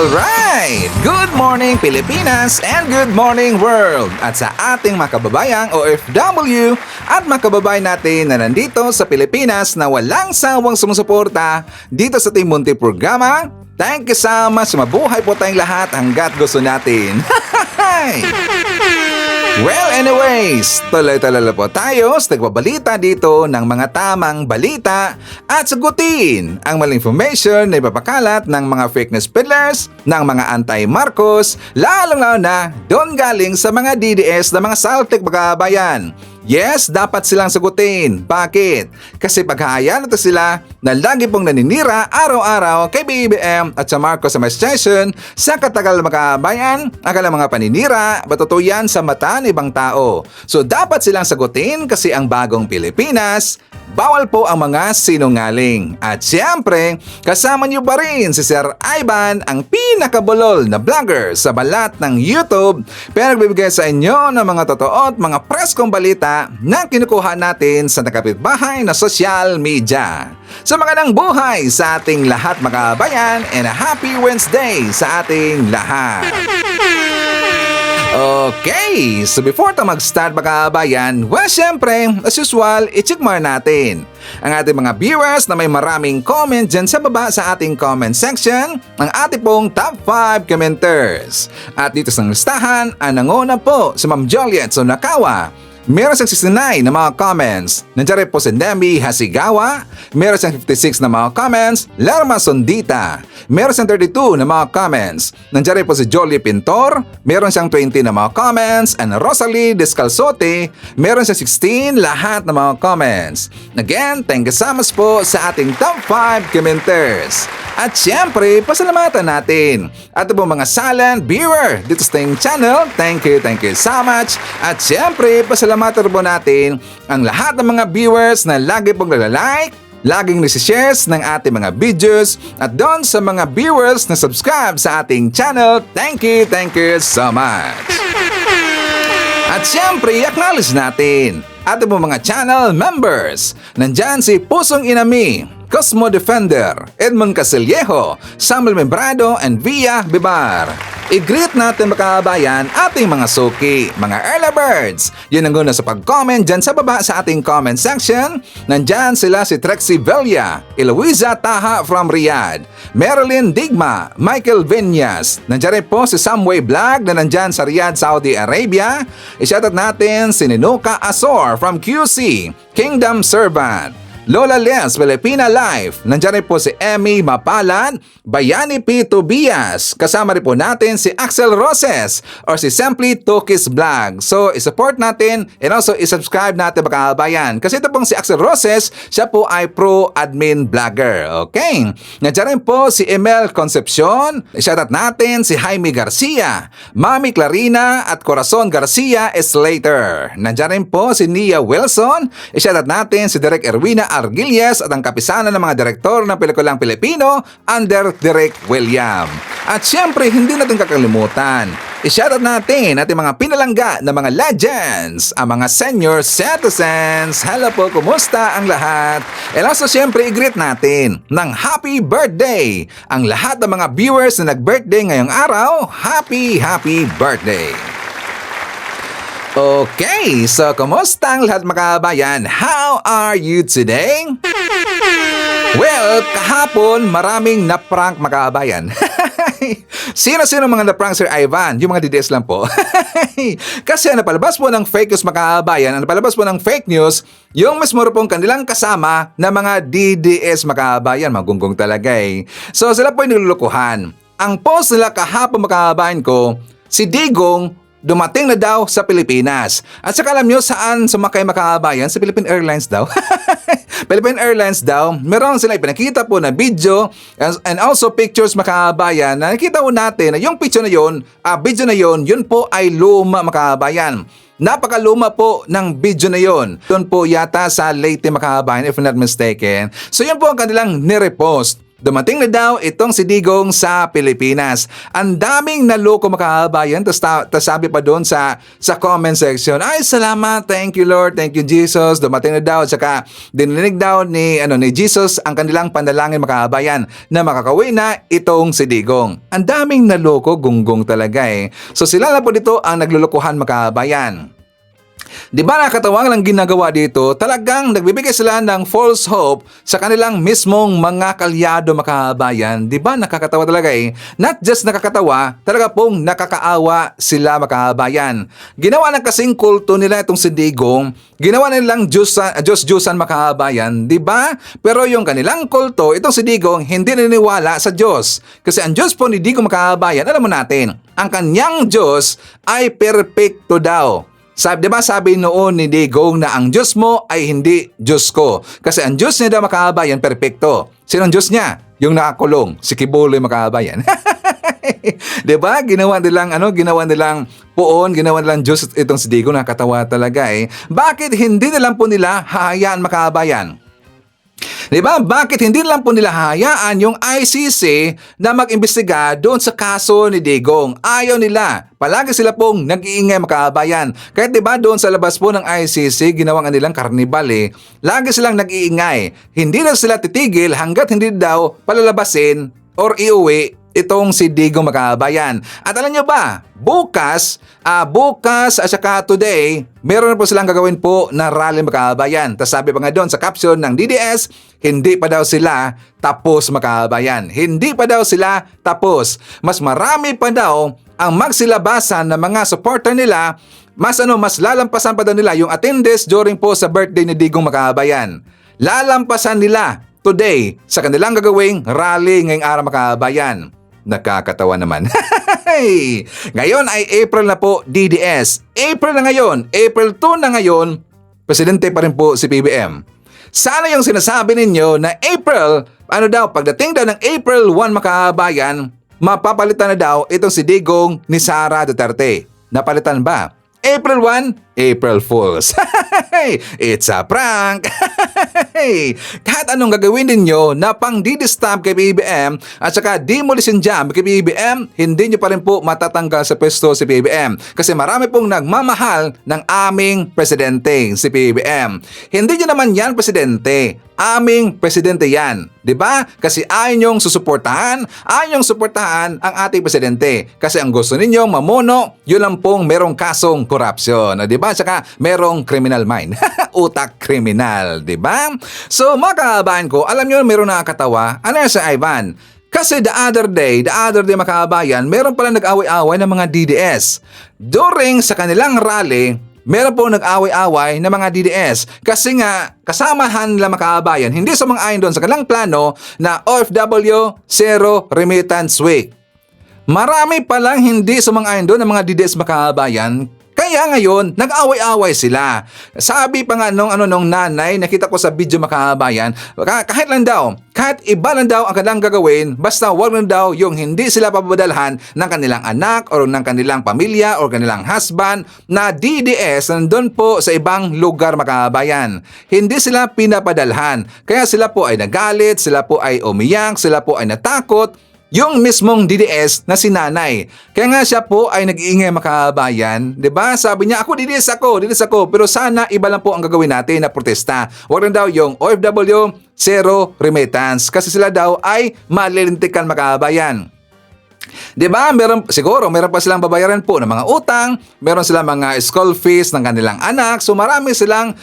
Alright! Good morning Pilipinas and good morning world! At sa ating mga kababayang OFW at mga kababayan natin na nandito sa Pilipinas na walang sawang sumusuporta dito sa Team Munti programa, thank you so much! Mabuhay po tayong lahat hanggat gusto natin! Well, anyways, tuloy-tuloy po tayo sa nagbabalita dito ng mga tamang balita at sagutin ang maling information na ipapakalat ng mga fake news peddlers, ng mga anti-Marcos, lalong-lalo na doon galing sa mga DDS na mga saltik magabayan. Yes, dapat silang sagutin. Bakit? Kasi paghahayaan natin sila na lagi pong naninira araw-araw kay BBM at sa Marcos Administration sa katagal makabayan ang kanilang mga paninira, batutuyan sa mata ng ibang tao. So dapat silang sagutin kasi ang bagong Pilipinas, bawal po ang mga sinungaling. At siyempre, kasama niyo pa rin si Sir Ivan, ang pinakabulol na vlogger sa balat ng YouTube, pero nagbibigay sa inyo ng mga totoo at mga preskong balita na kinukuha natin sa nakapitbahay na social media. So magandang buhay sa ating lahat mga kabayan and a happy Wednesday sa ating lahat. Okay, so before tayo mag-start mga kabayan, well syempre, as usual, i-check more natin ang ating mga viewers na may maraming comment dyan sa baba sa ating comment section, ang ating pong top 5 commenters. At dito sa listahan, ang nanguna po si Ma'am Juliet Sonakawa. Meron siyang 69 na mga comments. Nandiyan rin po si Nemi Hasigawa. Meron siyang 56 na mga comments. Lerma Sondita. Meron siyang 32 na mga comments. Nandiyan rin po si Jolie Pintor. Meron siyang 20 na mga comments. And Rosalie Descalzote. Meron siyang 16 lahat na mga comments. Again, thank you so much po sa ating top 5 commenters. At syempre, pasalamatan natin at po mga silent viewer dito sa ating channel. Thank you so much. At syempre, pasalamatan po natin ang lahat ng mga viewers na lagi pong naglalike, laging nagsishares ng ating mga videos, at doon sa mga viewers na subscribe sa ating channel. Thank you so much. At syempre, acknowledge natin ating po mga channel members. Nandyan si Pusong Inami, Cosmo Defender, Edmond Casillejo, Samuel Membrado, and Via Bibar. I-greet natin mga kabayan ating mga suki, mga early birds. Yun ang guna sa pag-comment dyan sa baba sa ating comment section. Nandyan sila si Trexie Velia, Eloisa Taha from Riyadh, Marilyn Digma, Michael Vinyas. Nandyan rin po si Samway Vlog na nandyan sa Riyadh, Saudi Arabia. I-shoutout natin si Ninuka Azor from QC, Kingdom Servant. Lola Les, Filipina Life. Nandiyan rin po si Emmy Mapalad, Bayani P. Tobias. Kasama rin po natin si Axel Roses or si Simply Tokis Vlog. So, isupport natin and also isubscribe natin mga kabayan. Kasi ito pong si Axel Roses, siya po ay pro-admin vlogger. Okay? Nandiyan rin po si Emel Concepcion. Shoutout natin si Jaime Garcia, Mami Clarina at Corazon Garcia Slater. Nandiyan rin po si Nia Wilson. Shoutout natin si Direk Erwina Argilies at ang kapisanan ng mga direktor ng pelikulang Pilipino under Direk William. At syempre, hindi natin kakalimutan, i-shoutout natin ating mga pinalangga na mga legends, ang mga senior citizens. Hello po, kumusta ang lahat? And also syempre, i-greet natin ng happy birthday ang lahat ng mga viewers na nag-birthday ngayong araw. Happy birthday! Okay, so kumusta ang lahat mga kabayan? How are you today? Well, kahapon maraming na-prank mga kabayan. Sino-sino mga na-prank Sir Ivan? Yung mga DDS lang po. Kasi napalabas po ng fake news mga kabayan, napalabas po ng fake news, yung mismo pong kanilang kasama na mga DDS mga kabayan, magunggong talaga eh. So sila po yung nilulukuhan. Ang post nila kahapon mga kabayan ko, si Digong dumating na daw sa Pilipinas. At saka alam nyo saan sumakay makakabayan? Sa Philippine Airlines daw. Philippine Airlines daw, meron sila ipinakita po na video and also pictures makakabayan na nakita po natin na yung picture na yun, video na yun, yun po ay luma makakabayan. Napakaluma po ng video na yon. Doon po yata sa Leyte makakabayan if not mistaken. So yun po ang kanilang nirepost. dumating na daw itong si Digong sa Pilipinas. Ang daming naloko mga kabayan. Tapos sabi pa doon sa comment section, ay salamat, thank you Lord, thank you Jesus. Dumating na daw. Saka dininig daw ni Jesus ang kanilang panalangin mga kabayan na makakauwi na itong si Digong. Ang daming naloko, gunggong talaga eh. So sila na po dito ang naglulukuhan mga kabayan. Di ba nakakatawa lang ginagawa dito? Talagang nagbibigay sila ng false hope sa kanilang mismong mga kalyado makabayan. Di ba nakakatawa talaga eh? Not just nakakatawa, talaga pong nakakaawa sila makabayan. Ginawa na kasing kulto nila itong si Digong. Ginawa nilang Diyos-Diyosan makabayan. Di ba? Pero yung kanilang kulto, itong si Digong, hindi naniniwala sa Diyos. Kasi ang Diyos po ni Digong makabayan, alam mo natin, ang kanyang Diyos ay perfecto daw. Sabi noon ni Digong na ang Diyos mo ay hindi Diyos ko. Kasi ang Diyos niya daw makabayan, perfecto. Sino ang Diyos niya? Yung nakakulong, si Kibuloy makabayan. Diba? Ginawa nilang puon, ginawa nilang Diyos itong si Digong, nakatawa talaga eh. Bakit hindi na lang po nila hahayaan makabayan? Diba? Bakit hindi lang po nila hahayaan yung ICC na mag-imbestiga doon sa kaso ni Digong? Ayaw nila. Palagi sila pong nag-iingay makabayan. Kahit diba doon sa labas po ng ICC, ginawa nga nilang karnibal eh. Lagi silang nag-iingay. Hindi na sila titigil hanggat hindi daw palalabasin or iuwi itong si Digong makabayan. At alam nyo ba, bukas at saka today, meron na po silang gagawin po na rally makabayan. Tapos sabi pa nga doon sa caption ng DDS, hindi pa daw sila tapos makabayan. Hindi pa daw sila tapos. Mas marami pa daw ang magsilabasan ng mga supporter nila. Mas lalampasan pa daw nila yung attendance during po sa birthday ni Digong makabayan. Lalampasan nila today sa kanilang gagawing rally ngayong araw makabayan. Nakakatawa naman. Ngayon ay April na po, DDS. April na ngayon, April 2 na ngayon, presidente pa rin po si PBM. Sana yung sinasabi ninyo na April, pagdating daw ng April 1 makabayan, mapapalitan na daw itong si Digong ni Sara Duterte. Napalitan ba? April 1, April Fools. It's a prank. Kahit anong gagawin ninyo na pang didisturb kay BBM at saka demolition jam kay BBM, hindi nyo pa rin po matatanggal sa pwesto si BBM. Kasi marami pong nagmamahal ng aming presidente, si BBM. Hindi nyo naman yan presidente. Aming presidente yan. Diba? Kasi ayaw nyong susuportahan ang ating presidente. Kasi ang gusto ninyong mamuno, yun lang pong merong kasong korupsyon. Diba? Saka merong criminal mind. Utak kriminal. Diba? So mga kababayan ko, alam nyo meron nakakatawa. Ano yan sa Ivan? Kasi the other day mga kababayan, meron pala nag-away-away ng mga DDS. During sa kanilang rally, meron po nag-away-away ng mga DDS kasi nga kasamahan nila mga kababayan hindi sumang-ayon doon sa kanilang plano na OFW Zero Remittance Week. Marami palang hindi sumang-ayon doon ng mga DDS mga kababayan. Kaya ngayon, nag-away-away sila. Sabi pa nga nung nanay, nakita ko sa video makabayan, kahit iba lang daw ang kanilang gagawin, basta wag lang daw yung hindi sila papadalhan ng kanilang anak o ng kanilang pamilya o kanilang husband na DDS nandun po sa ibang lugar makabayan. Hindi sila pinapadalhan. Kaya sila po ay nagalit, sila po ay umiyak, sila po ay natakot. Yung mismong DDS na si nanay. Kaya nga siya po ay nag-iingay makabayan. Diba? Sabi niya, DDS ako. Pero sana iba lang po ang gagawin natin na protesta. Huwag lang daw yung OFW Zero Remittance. Kasi sila daw ay malilintikan makabayan. Diba? Meron pa silang babayaran po ng mga utang. Meron silang mga school fees ng kanilang anak. So marami silang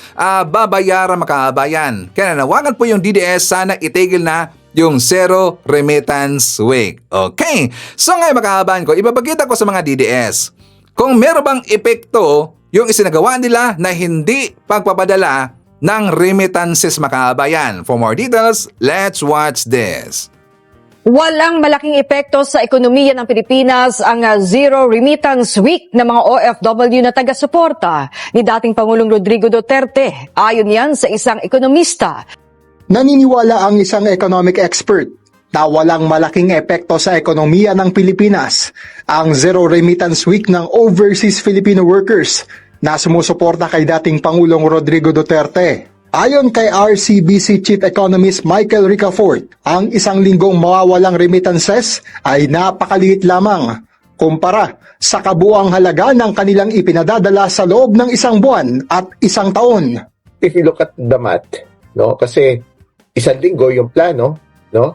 babayaran makabayan. Kaya nanawagan po yung DDS, sana itigil na yung Zero Remittance Week. Okay. So ngayon makahabahan ko, ibabagita ko sa mga DDS. Kung meron bang epekto yung isinagawa nila na hindi pagpapadala ng remittances makahabayan. For more details, let's watch this. Walang malaking epekto sa ekonomiya ng Pilipinas ang Zero Remittance Week ng mga OFW na taga-suporta ni dating Pangulong Rodrigo Duterte. Ayon yan sa isang ekonomista. Naniniwala ang isang economic expert na walang malaking epekto sa ekonomiya ng Pilipinas ang Zero Remittance Week ng overseas Filipino workers na sumusuporta kay dating Pangulong Rodrigo Duterte. Ayon kay RCBC Chief Economist Michael Ricafort, ang isang linggong mawawalang remittances ay napakaliit lamang kumpara sa kabuang halaga ng kanilang ipinadadala sa loob ng isang buwan at isang taon. If you look at the math, no, kasi isang linggo yung plano, no,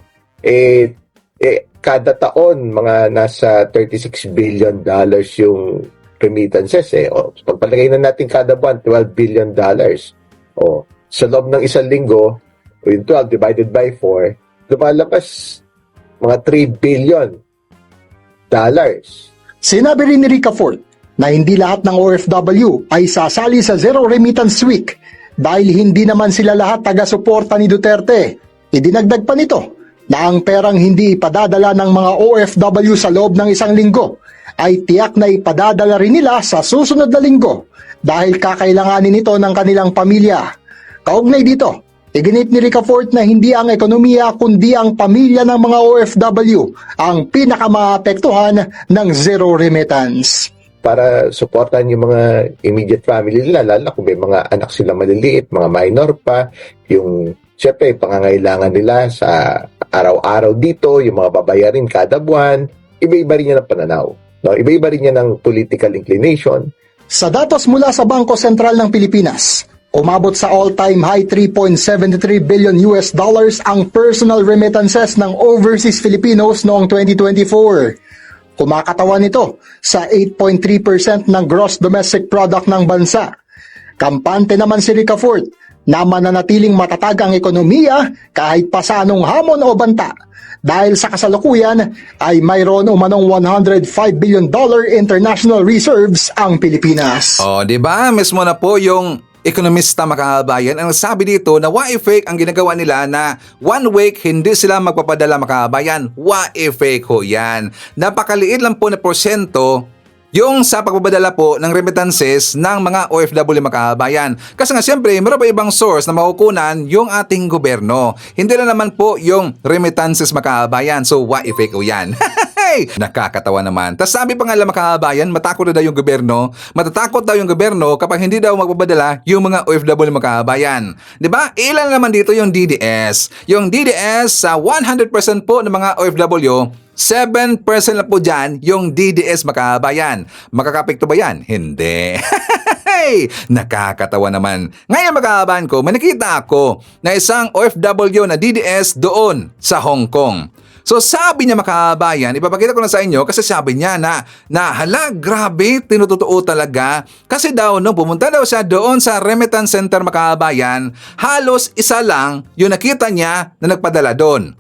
kada taon mga nasa $36 billion yung remittances o pagpalagay na natin kada buwan $12 billion. O sa loob ng isang linggo, yung 12 divided by 4, lumalabas mga $3 billion. Sinabi rin ni Ricafort na hindi lahat ng OFW ay sasali sa Zero Remittance Week dahil hindi naman sila lahat taga-suporta ni Duterte. Idinagdag pa nito na ang perang hindi ipadadala ng mga OFW sa loob ng isang linggo ay tiyak na ipadadala rin nila sa susunod na linggo dahil kakailanganin nito ng kanilang pamilya. Kaugnay dito, iginit ni Ricafort na hindi ang ekonomiya kundi ang pamilya ng mga OFW ang pinakamaapektuhan ng zero remittance. Para supportan yung mga immediate family nila, lalo kung may mga anak sila maliliit, mga minor pa, yung siyempre pangangailangan nila sa araw-araw dito, yung mga babayarin kada buwan, iba-iba rin yan ang pananaw. No? Iba-iba rin yan ang political inclination. Sa datos mula sa Bangko Sentral ng Pilipinas, umabot sa all-time high $3.73 billion ang personal remittances ng overseas Filipinos noong 2024. Kumakatawan ito sa 8.3% ng gross domestic product ng bansa. Kampante naman si Ricafort na mananatiling matatag ang ekonomiya kahit pa sa anong hamon o banta dahil sa kasalukuyan ay mayroon umanong $105 billion international reserves ang Pilipinas. O, di ba? Mismo na po yung ekonomista makabayan ang sabi dito na wa-fake ang ginagawa nila na 1 week hindi sila magpapadala makabayan. Wa-fake ho yan. Napakaliit lang po na porsyento yung sa pagpapadala po ng remittances ng mga OFW makabayan. Kasi nga siyempre, meron pa ibang source na makukunan yung ating gobyerno. Hindi na naman po yung remittances makabayan. So, wa-fake ho yan. Nakakatawa naman. Tapos sabi pa nga lang makabayan, matakot na daw yung gobyerno. Matatakot daw yung gobyerno kapag hindi daw magpapadala yung mga OFW makabayan. 'Di ba? Ilan naman dito yung DDS. Yung DDS sa 100% po ng mga OFW, 7% lang po dyan yung DDS makabayan. Makakapekto ba yan? Hindi. Nakakatawa naman. Ngayon makabayan ko, may nakita ako na isang OFW na DDS doon sa Hong Kong. So sabi niya makabayan, ipapakita ko na sa inyo kasi sabi niya na hala, grabe, tinutotoo talaga. Kasi daw nung pumunta daw siya doon sa remittance center makabayan, halos isa lang yung nakita niya na nagpadala doon.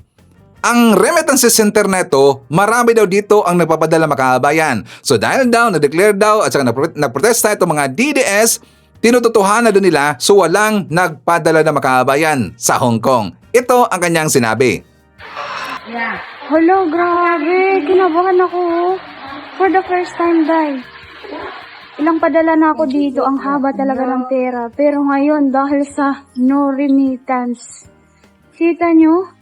Ang remittance center na ito, marami daw dito ang nagpapadala makabayan. So dahil daw, na-declare daw at saka nagprotesta itong mga DDS, tinututuhanan doon nila so walang nagpadala na makabayan sa Hong Kong. Ito ang kanyang sinabi. Hello, grabe. Kinabahan ako. For the first time, Day. Ilang padala na ako dito. Ang haba talaga ng pera. Pero ngayon, dahil sa no remittance. Kita nyo?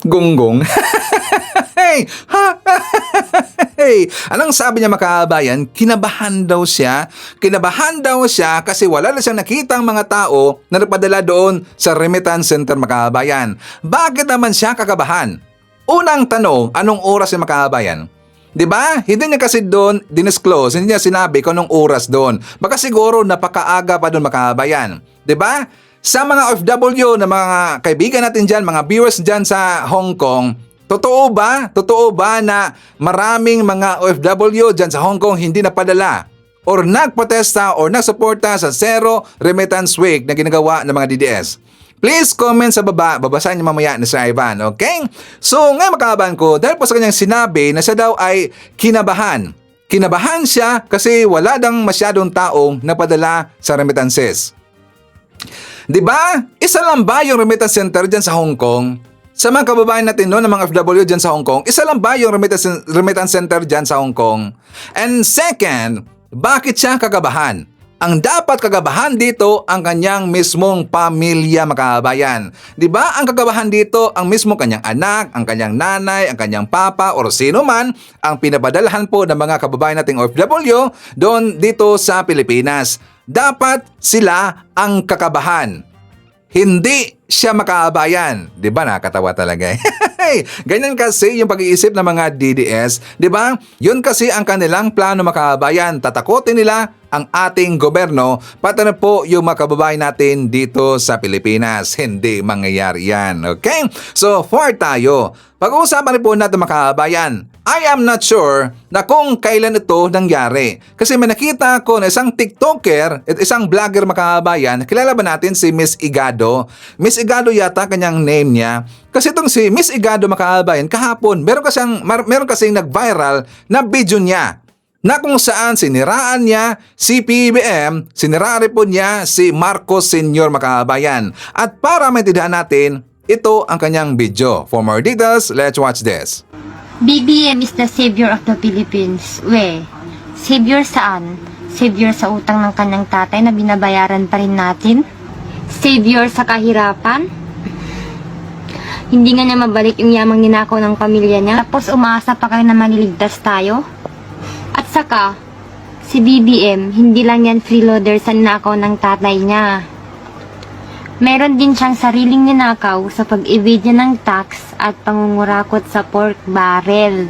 Gonggong. Anong sabi niya makabayan? Kinabahan daw siya. Kinabahan daw siya kasi wala na siyang nakitang mga tao na nagpadala doon sa remittance center makabayan. Bakit naman siya kakabahan? Unang tanong, anong oras yung makabayan? 'Di ba? Hindi niya kasi doon dinisclose, hindi niya sinabi kung anong oras doon. Baka siguro napakaaga pa doon makabayan. 'Di ba? Sa mga OFW na mga kaibigan natin dyan, mga viewers dyan sa Hong Kong, totoo ba na maraming mga OFW dyan sa Hong Kong hindi napadala or nagprotesta or nagsuporta sa Zero Remittance Week na ginagawa ng mga DDS? Please comment sa baba, babasahin niyo mamaya ni Sir Ivan, okay? So ngayon makaban ko, dahil po sa kanyang sinabi na siya daw ay kinabahan. Kinabahan siya kasi wala dang masyadong taong napadala sa remittances. 'Di ba? Isa lang ba yung remittance center dyan sa Hong Kong? Sa mga kababayan natin noon, ng mga FW dyan sa Hong Kong, isa lang ba yung remittance center dyan sa Hong Kong? And second, bakit siya kagabahan? Ang dapat kagabahan dito ang kanyang mismong pamilya makabayan. 'Di ba? Ang kagabahan dito ang mismong kanyang anak, ang kanyang nanay, ang kanyang papa or sino man ang pinapadalahan po ng mga kababayan nating OFW doon dito sa Pilipinas. dapat sila ang kakabahan. Hindi siya makaabayan. Di ba nakakatawa talaga eh? Ganyan kasi yung pag-iisip ng mga DDS. Di ba? Yun kasi ang kanilang plano makaabayan. Tatakotin nila ang ating gobyerno, pati na po yung mga kababayan natin dito sa Pilipinas. Hindi mangyayari yan. Okay? So, for tayo. Pag-uusapan rin po natin mga kababayan, I am not sure na kung kailan ito nangyari. Kasi may nakita ko na isang TikToker at isang vlogger mga kababayan, kilala ba natin si Miss Igado? Miss Igado yata kanyang name niya. Kasi itong si Miss Igado mga kababayan, kahapon, meron kasing nag-viral na video niya na kung saan siniraan niya si PBBM, siniraan rin po niya si Marcos Sr. mga kababayan. At para maintindihan natin, ito ang kanyang video. For more details, let's watch this. BBM is the savior of the Philippines. Savior saan? Savior sa utang ng kanyang tatay na binabayaran pa rin natin? Savior sa kahirapan? Hindi nga niya mabalik yung yamang ninakaw ng pamilya niya, tapos umaasa pa kayo na maliligtas tayo? At saka, si BBM, hindi lang yan freeloader sa ninakaw ng tatay niya. Meron din siyang sariling ninakaw sa pag-evade niya ng tax at pangungurakot sa pork barrel.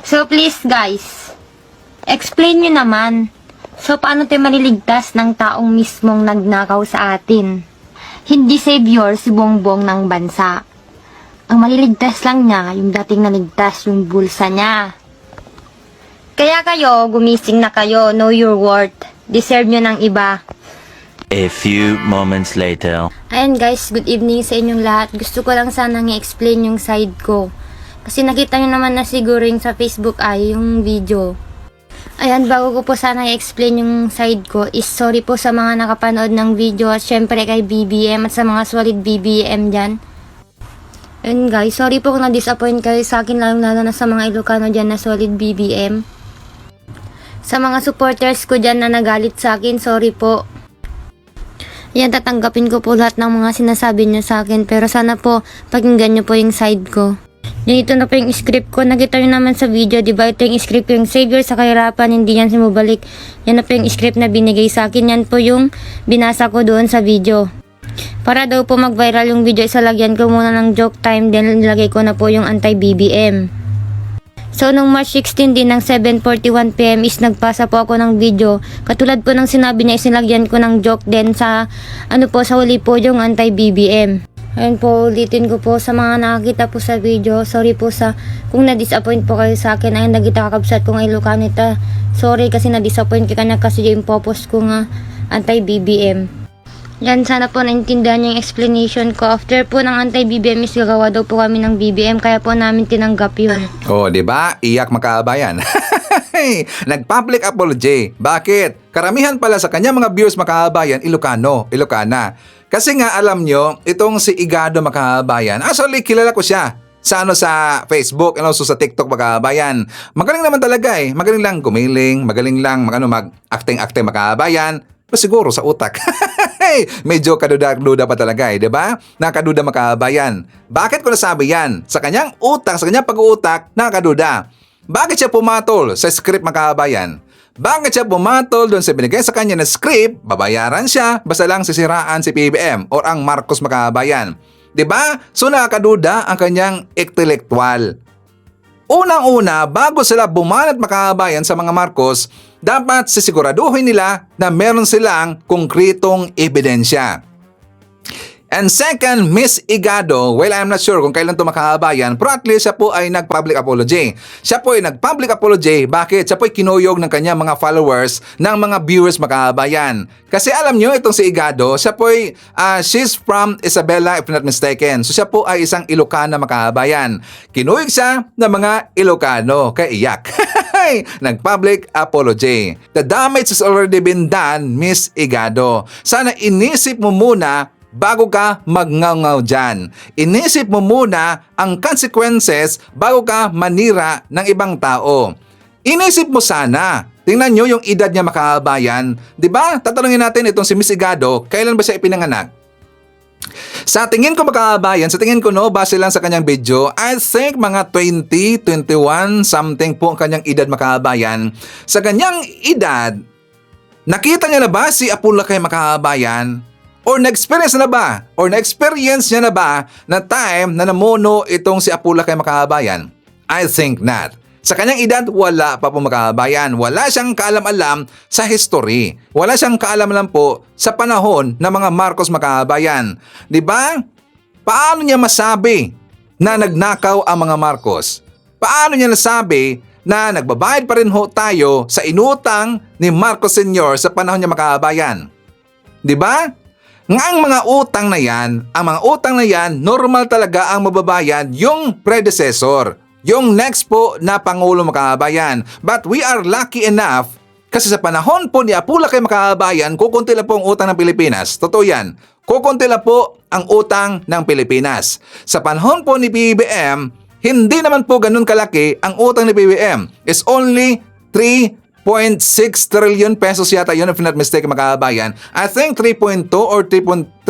So please guys, explain nyo naman. So paano tayo maliligtas ng taong mismong nagnakaw sa atin? Hindi savior si Bongbong ng bansa. Ang maliligtas lang niya, yung dating naligtas yung bulsa niya. Kaya kayo, gumising na kayo, know your worth. Deserve nyo ng iba. A few moments later. Ayan guys, good evening sa inyong lahat. Gusto ko lang sanang i-explain yung side ko. Kasi nakita nyo naman na siguro yung sa Facebook ay yung video. Ayan, bago ko po sana i-explain yung side ko, is sorry po sa mga nakapanood ng video at syempre kay BBM at sa mga solid BBM dyan. Ayan guys, sorry po kung na-disappoint kayo sa akin, lalo na sa mga Ilocano dyan na solid BBM. Sa mga supporters ko dyan na nagalit sa akin, sorry po. Yan, tatanggapin ko po lahat ng mga sinasabi nyo sa akin. Pero sana po, pakinggan nyo po yung side ko. Yan, ito na po yung script ko. Nakita nyo naman sa video, diba? Ito yung script ko, yung savior sa kahirapan, hindi yan sumubalik. Yan na po yung script na binigay sa akin. Yan po yung binasa ko doon sa video. Para daw po mag-viral yung video, isalagyan ko muna ng joke time. Then, nilagay ko na po yung anti-BBM. So, nung March 16 din ng 7:41 PM is nagpasa po ako ng video. Katulad po ng sinabi niya, isinlagyan ko ng joke din sa, sa huli po yung anti-BBM. Ayun po, ulitin ko po sa mga nakakita po sa video. Sorry po sa, kung na-disappoint po kayo sa akin. Ayun, nagita kakabsat ko ng Ilocanita. Sorry kasi na-disappoint ka kanya kasi yung purpose ko nga anti-BBM. Yan, sana po naintindihan niyo yung explanation ko. After po ng anti-BBM is gagawa daw po kami ng BBM, kaya po namin tinanggap yun. Oh, di ba? Iyak makaabayan. Nag-public apology. Bakit? Karamihan pala sa kanya mga viewers makaabayan, Ilocana. Kasi nga alam nyo, itong si Igado makaabayan, actually kilala ko siya sa Facebook and also sa TikTok makaabayan. Magaling naman talaga eh. Magaling lang gumiling, magaling lang mag-acting makaabayan. Siguro sa utak. Medyo kaduda pa talaga eh, di ba? Nakaduda makaabayan. Bakit ko nasabi yan? Sa kanyang utak, sa kanyang pag-uutak, nakaduda. Bakit siya pumatol sa script makaabayan? Bakit siya pumatol doon sa binigay sa kanya na script? Babayaran siya, basta lang sisiraan si PBM or ang Marcos makaabayan. Di ba? So nakaduda ang kanyang intellectual. Unang-una, bago sila bumanat makaabayan sa mga Marcos, dapat sisiguraduhin nila na meron silang konkretong ebidensya. And second, Miss Igado, well, I'm not sure kung kailan ito makaabayan, pero at least siya po ay nag-public apology. Siya po ay nag-public apology. Bakit? Siya po ay kinuyog ng kanyang mga followers, ng mga viewers makaabayan. Kasi alam nyo, itong si Igado, siya po ay, she's from Isabela, if not mistaken. So siya po ay isang Ilocana makaabayan. Kinuyog siya ng mga Ilocano, kaya iyak. Nag-public apology. The damage has already been done, Miss Igado. Sana inisip mo muna bago ka magngangaw dyan. Inisip mo muna ang consequences bago ka manira ng ibang tao. Inisip mo sana. Tingnan nyo yung edad niya makaabayan. Diba? Tatanungin natin itong si Miss Igado, kailan ba siya ipinanganak? Sa tingin ko makaabayan, sa tingin ko base lang sa kanyang video, I think mga 20, 21, something po ang kanyang edad makaabayan. Sa kanyang edad, Nakita niya na ba si Apulakay mga kababayan? Or na-experience na ba? Or na-experience niya na ba na time na namuno itong si Apulakay mga kababayan? I think not. Sa kanyang edad, wala pa po mga kababayan. Wala siyang kaalam-alam sa history. Wala siyang kaalam-alam po sa panahon ng mga Marcos mga kababayan. Diba? Paano niya masabi na nagnakaw ang mga Marcos? Paano niya nasabi na nagbabayad pa rin ho tayo sa inutang ni Marcos Sr. sa panahon niya mga kababayan? Diba? Nga ang mga utang na yan, normal talaga ang mababayad yung predecessor. Yung next po na Pangulo mga kababayan. But we are lucky enough kasi sa panahon po ni Apulakay mga kababayan, kukunti lang po ang utang ng Pilipinas. Totoo yan. Kukunti lang po ang utang ng Pilipinas. Sa panahon po ni BBM, hindi naman po ganun kalaki ang utang ni BBM. It's only 3.6 trillion pesos yata yun, if not mistake mga kababayan. I think 3.2 or 3.3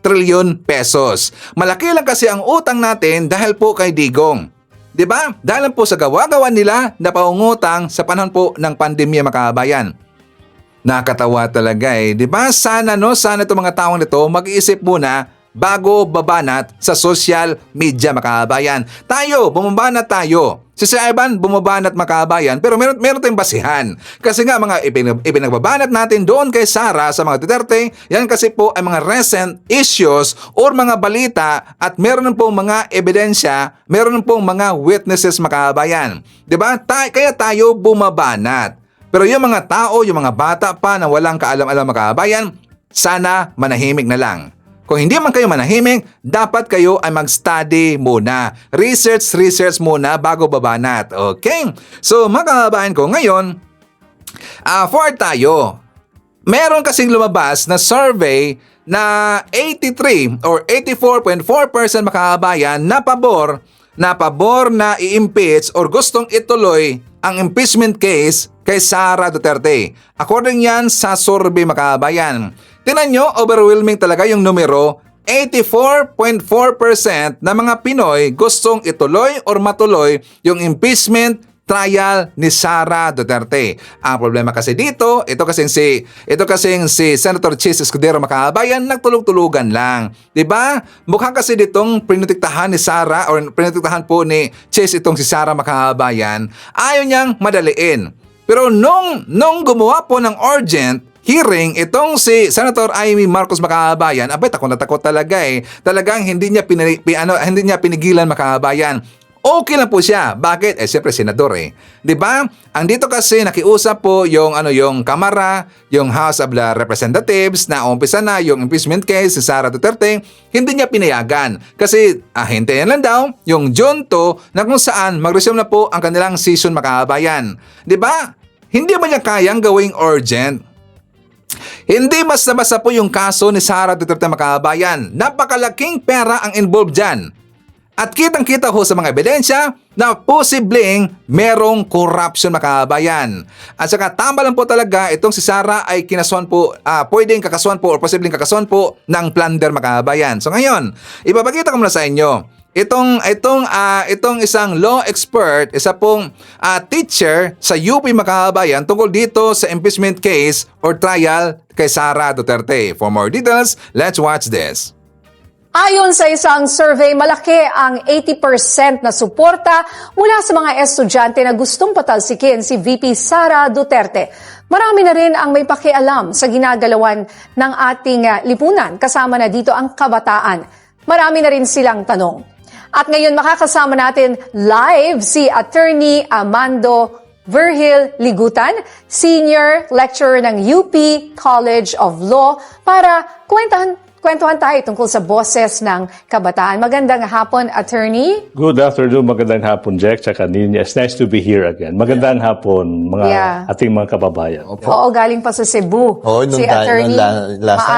trillion pesos. Malaki lang kasi ang utang natin dahil po kay Digong. Diba? Dahil lang po sa gawa-gawa nila na paungutang sa panahon po ng pandemya mga kababayan. Nakatawa talaga eh. Diba? Sana itong mga taong nito mag-iisip muna bago babanat sa social media mga kababayan. Tayo, bumabanat tayo. Si Sir Ivan, bumabanat mga kababayan, pero meron tayong basihan. Kasi nga mga ipinagbabanat natin doon kay Sara sa mga Duterte, yan kasi po ay mga recent issues or mga balita at meron pong mga ebidensya, meron pong mga witnesses mga kababayan. Diba? Kaya tayo bumabanat. Pero yung mga tao, yung mga bata pa na walang kaalam-alam mga kababayan, sana manahimik na lang. Kung hindi man kayo manahimik, dapat kayo ay mag-study muna. Research muna bago babanat. Okay? So, mga kababayan ko, ngayon, for tayo, meron kasing lumabas na survey na 83 or 84.4% mga kababayan na pabor na i-impeach or gustong ituloy ang impeachment case kay Sara Duterte. According yan sa survey mga kababayan. Tingnan nyo, overwhelming talaga yung numero. 84.4% na mga Pinoy gustong ituloy or matuloy yung impeachment trial ni Sara Duterte. Ang problema kasi dito, ito kasing si Senator Chis Escudero mga kababayan, nagtulog-tulugan lang. 'Di ba? Mukhang kasi ditong pinitiktahan ni Sara or pinitiktahan po ni Chis itong si Sara mga kababayan, ayaw niyang madaliin. Pero nung gumawa po ng urgent hearing itong si Senator Amy Marcos mga kababayan, abay takot na takot talaga eh. Talagang hindi niya pinigilan mga kababayan. Okay lang po siya. Bakit? Siyempre senador eh. 'Di ba? Ang dito kasi nakiusap po yung Kamara, yung House of Representatives na umpisa na yung impeachment case si Sara Duterte, hindi niya pinayagan. Kasi hintayin lang daw yung June 2 na kung saan mag-resume na po ang kanilang session mga kababayan. 'Di ba? Hindi ba niya kayang gawing urgent? Hindi basta-basta po yung kaso ni Sara Duterte mga kababayan. Napakalaking pera ang involved dyan. At kitang-kita ho sa mga ebidensya na posibleng merong corruption mga kababayan. At saka tama lang po talaga itong si Sara ay kinasuhan po, pwedeng kakasuhan po o posibleng kakasuhan po ng plunder mga kababayan. So ngayon, ipapakita ko muna sa inyo. Itong isang law expert, isa pong teacher sa UP mga kababayan tungkol dito sa impeachment case or trial kay Sara Duterte. For more details, let's watch this. Ayon sa isang survey, malaki ang 80% na suporta mula sa mga estudyante na gustong patalsikin si VP Sara Duterte. Marami na rin ang may pakialam sa ginagalawan ng ating lipunan, kasama na dito ang kabataan. Marami na rin silang tanong. At ngayon makakasama natin live si Attorney Amando Virgil Ligutan, Senior Lecturer ng UP College of Law, para kwentuhan tayo tungkol sa boses ng kabataan. Magandang hapon, Attorney. Good afternoon, magandang hapon, Jack, tsaka Ninya. It's nice to be here again. Magandang hapon, ating mga kababayan. Oo, galing pa sa Cebu. Oo, si Attorney. last time.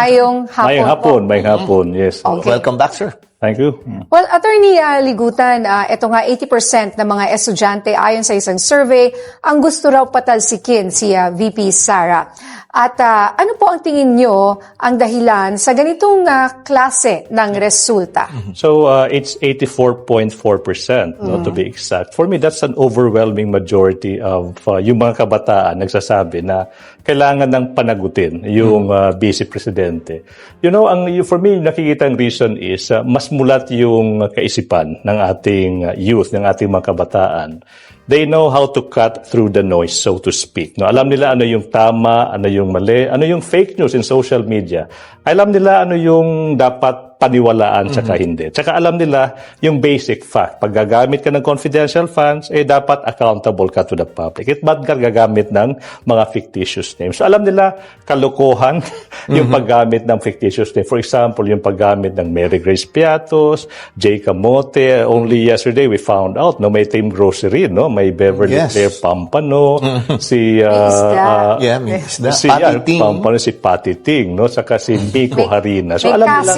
Maayong hapon. Mayang hapon, yes. Okay. Welcome back, sir. Thank you. Well, Attorney Ligutan, ito nga 80% ng mga estudyante ayon sa isang survey ang gusto raw patalsikin si VP Sara. At ano po ang tingin nyo ang dahilan sa ganitong klase ng resulta? So it's 84.4%, no, to be exact. For me, that's an overwhelming majority of yung mga kabataan nagsasabi na kailangan ng panagutin yung vice presidente. You know, for me, nakikita ang reason is mas mulat yung kaisipan ng ating youth, ng ating mga kabataan. They know how to cut through the noise, so to speak. No, alam nila ano yung tama, ano yung mali, ano yung fake news in social media. Alam nila ano yung dapat paniwalaan tsaka hindi. Tsaka alam nila yung basic fact. Pag gagamit ka ng confidential funds, dapat accountable ka to the public. At ba't ka gagamit ng mga fictitious names? So alam nila kalokohan yung paggamit ng fictitious name. For example, yung paggamit ng Mary Grace Piatos, Jay Camote. Only yesterday we found out, no, may Team Grocery, no, may Beverly Claire Pampano, si may isda. si Patty Ting. Pampano, si Patty Ting, no, saka si Biko Harina. So alam nila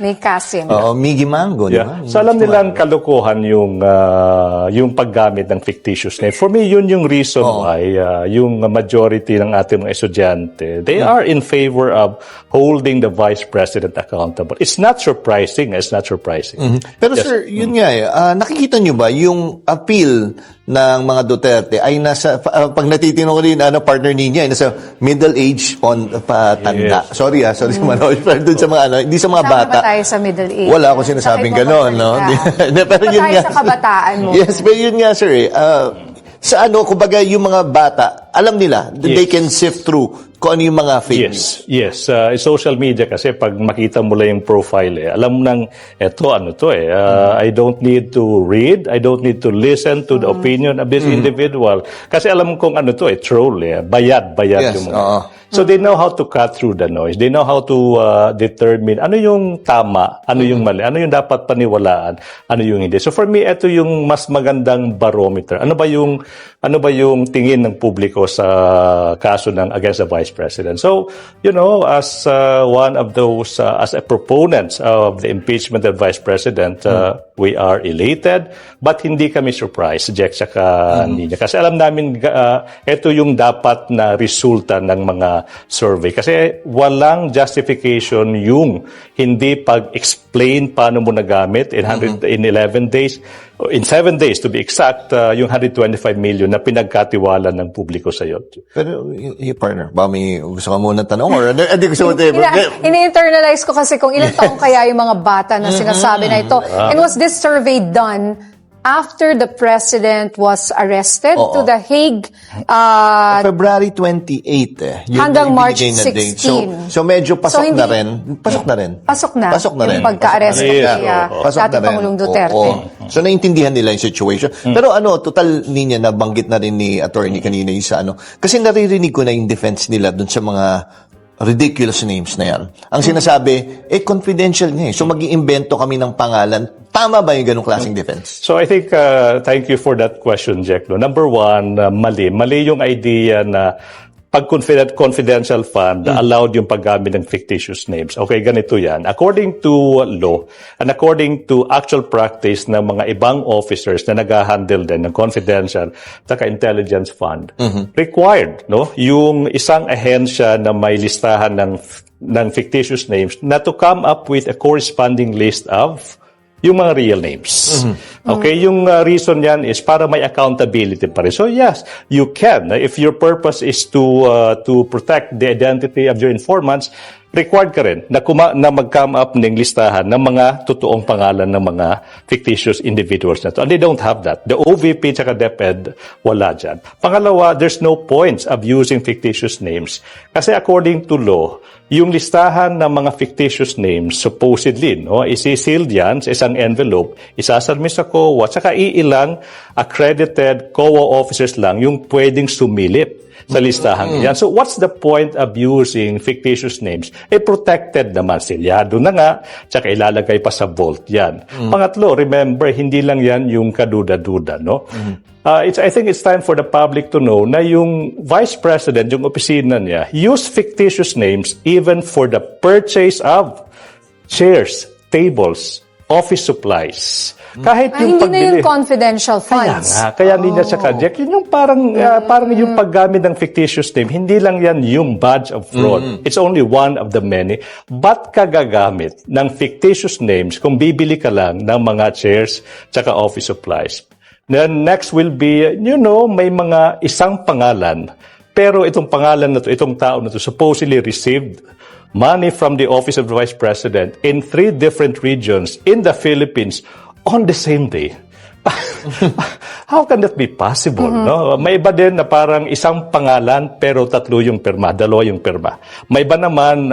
May Kasim. Oo, Miggy Mango, di ba? So alam nilang kalokohan yung paggamit ng fictitious name. For me, yun yung reason why yung majority ng ating mga estudyante, they are in favor of holding the Vice President accountable. It's not surprising. It's not surprising. Pero sir, yun nga nakikita nyo ba yung appeal ng mga Duterte ay nasa, pag natitino ko rin, partner niya, ay nasa middle age patanda. Yes. Sorry Manoj, pero dun sa mga, hindi sa mga Sama bata. ba tayo sa middle age? Wala akong sinasabing gano'n, no? Pero Sama yun tayo nga. sa kabataan mo. Yes, pero yun nga, sir, sa kumbaga, yung mga bata, alam nila, they can sift through kung ano yung mga fake news. Yes. Social media kasi pag makita mo lang yung profile, alam mo nang eto ano to I don't need to read, I don't need to listen to the opinion of this individual. Kasi alam kong ano to troll bayad Yes, yung mga. So they know how to cut through the noise. They know how to determine ano yung tama, ano yung mali, ano yung dapat paniwalaan, ano yung hindi. So for me, ito yung mas magandang barometer. Ano ba yung tingin ng publiko sa kaso ng against the Vice President? So, you know, as one of those, as a proponents of the impeachment of Vice President, we are elated, but hindi kami surprised, Jack, saka Nina. Kasi alam namin, ito yung dapat na resulta ng mga survey. Kasi walang justification yung hindi pag-explain paano mo nagamit in 11 days, in 7 days to be exact, yung 125 million na pinagkatiwala ng publiko sa iyo. Pero, yung partner, ba may gusto ka muna tanong? Or hindi gusto mo tayo? Ini-internalize ko kasi kung ilang taong kaya yung mga bata na sinasabi na ito. And was this survey done after the president was arrested to The Hague? February 28 yun hanggang yung March binigay na date. 16. So medyo pasok na rin. Pasok na. Pasok na rin. Yung pagka-arrest Pasok na rin. Pasok na dating rin. Pangulong Duterte. Oo. So naintindihan nila yung situation. Pero total niya nabanggit na rin ni attorney kanina yung sa kasi naririnig ko na yung defense nila dun sa mga ridiculous names na yan. Ang sinasabi, confidential niya. So mag-iimbento kami ng pangalan. Tama ba yung ganong klaseng defense? So I think, thank you for that question, Jack. No? Number one, mali. Mali yung idea na pag confidential fund, allowed yung paggamit ng fictitious names. Okay, ganito yan. According to law, and according to actual practice ng mga ibang officers na nag-handle din ng confidential saka intelligence fund, required, no? Yung isang ahensya na may listahan ng fictitious names na to come up with a corresponding list of yung mga real names. Okay, yung reason yan is para may accountability pa rin. So yes, you can. If your purpose is to protect the identity of your informants, required ka rin na mag-come up ng listahan ng mga totoong pangalan ng mga fictitious individuals na to. And they don't have that. The OVP tsaka DepEd, wala dyan. Pangalawa, there's no points of using fictitious names. Kasi according to law, yung listahan ng mga fictitious names, supposedly, isi-sealed yan sa isang envelope, isasubmit sa COA, tsaka iilang accredited COA officers lang yung pwedeng sumilip sa listahan yan. So what's the point of using fictitious names? Protected naman, silyado na nga, tsaka ilalagay pa sa vault yan. Pangatlo, remember, hindi lang yan yung kaduda-duda, no? I think it's time for the public to know na yung Vice President, yung opisina niya, use fictitious names even for the purchase of chairs, tables, office supplies. Kahit yung Hindi na yung pagbili. confidential Kaya funds. nga, kaya hindi niya sa Jack, yun yung parang yung paggamit ng fictitious name, hindi lang yan yung badge of fraud. It's only one of the many. Ba't ka gagamit ng fictitious names kung bibili ka lang ng mga chairs tsaka office supplies? Then next will be, may mga isang pangalan, pero itong pangalan na to, itong tao na to, supposedly received money from the Office of the Vice President in 3 different regions in the Philippines on the same day. How can that be possible? No? May iba din na parang isang pangalan pero 3 yung pirma, 2 yung pirma. May iba naman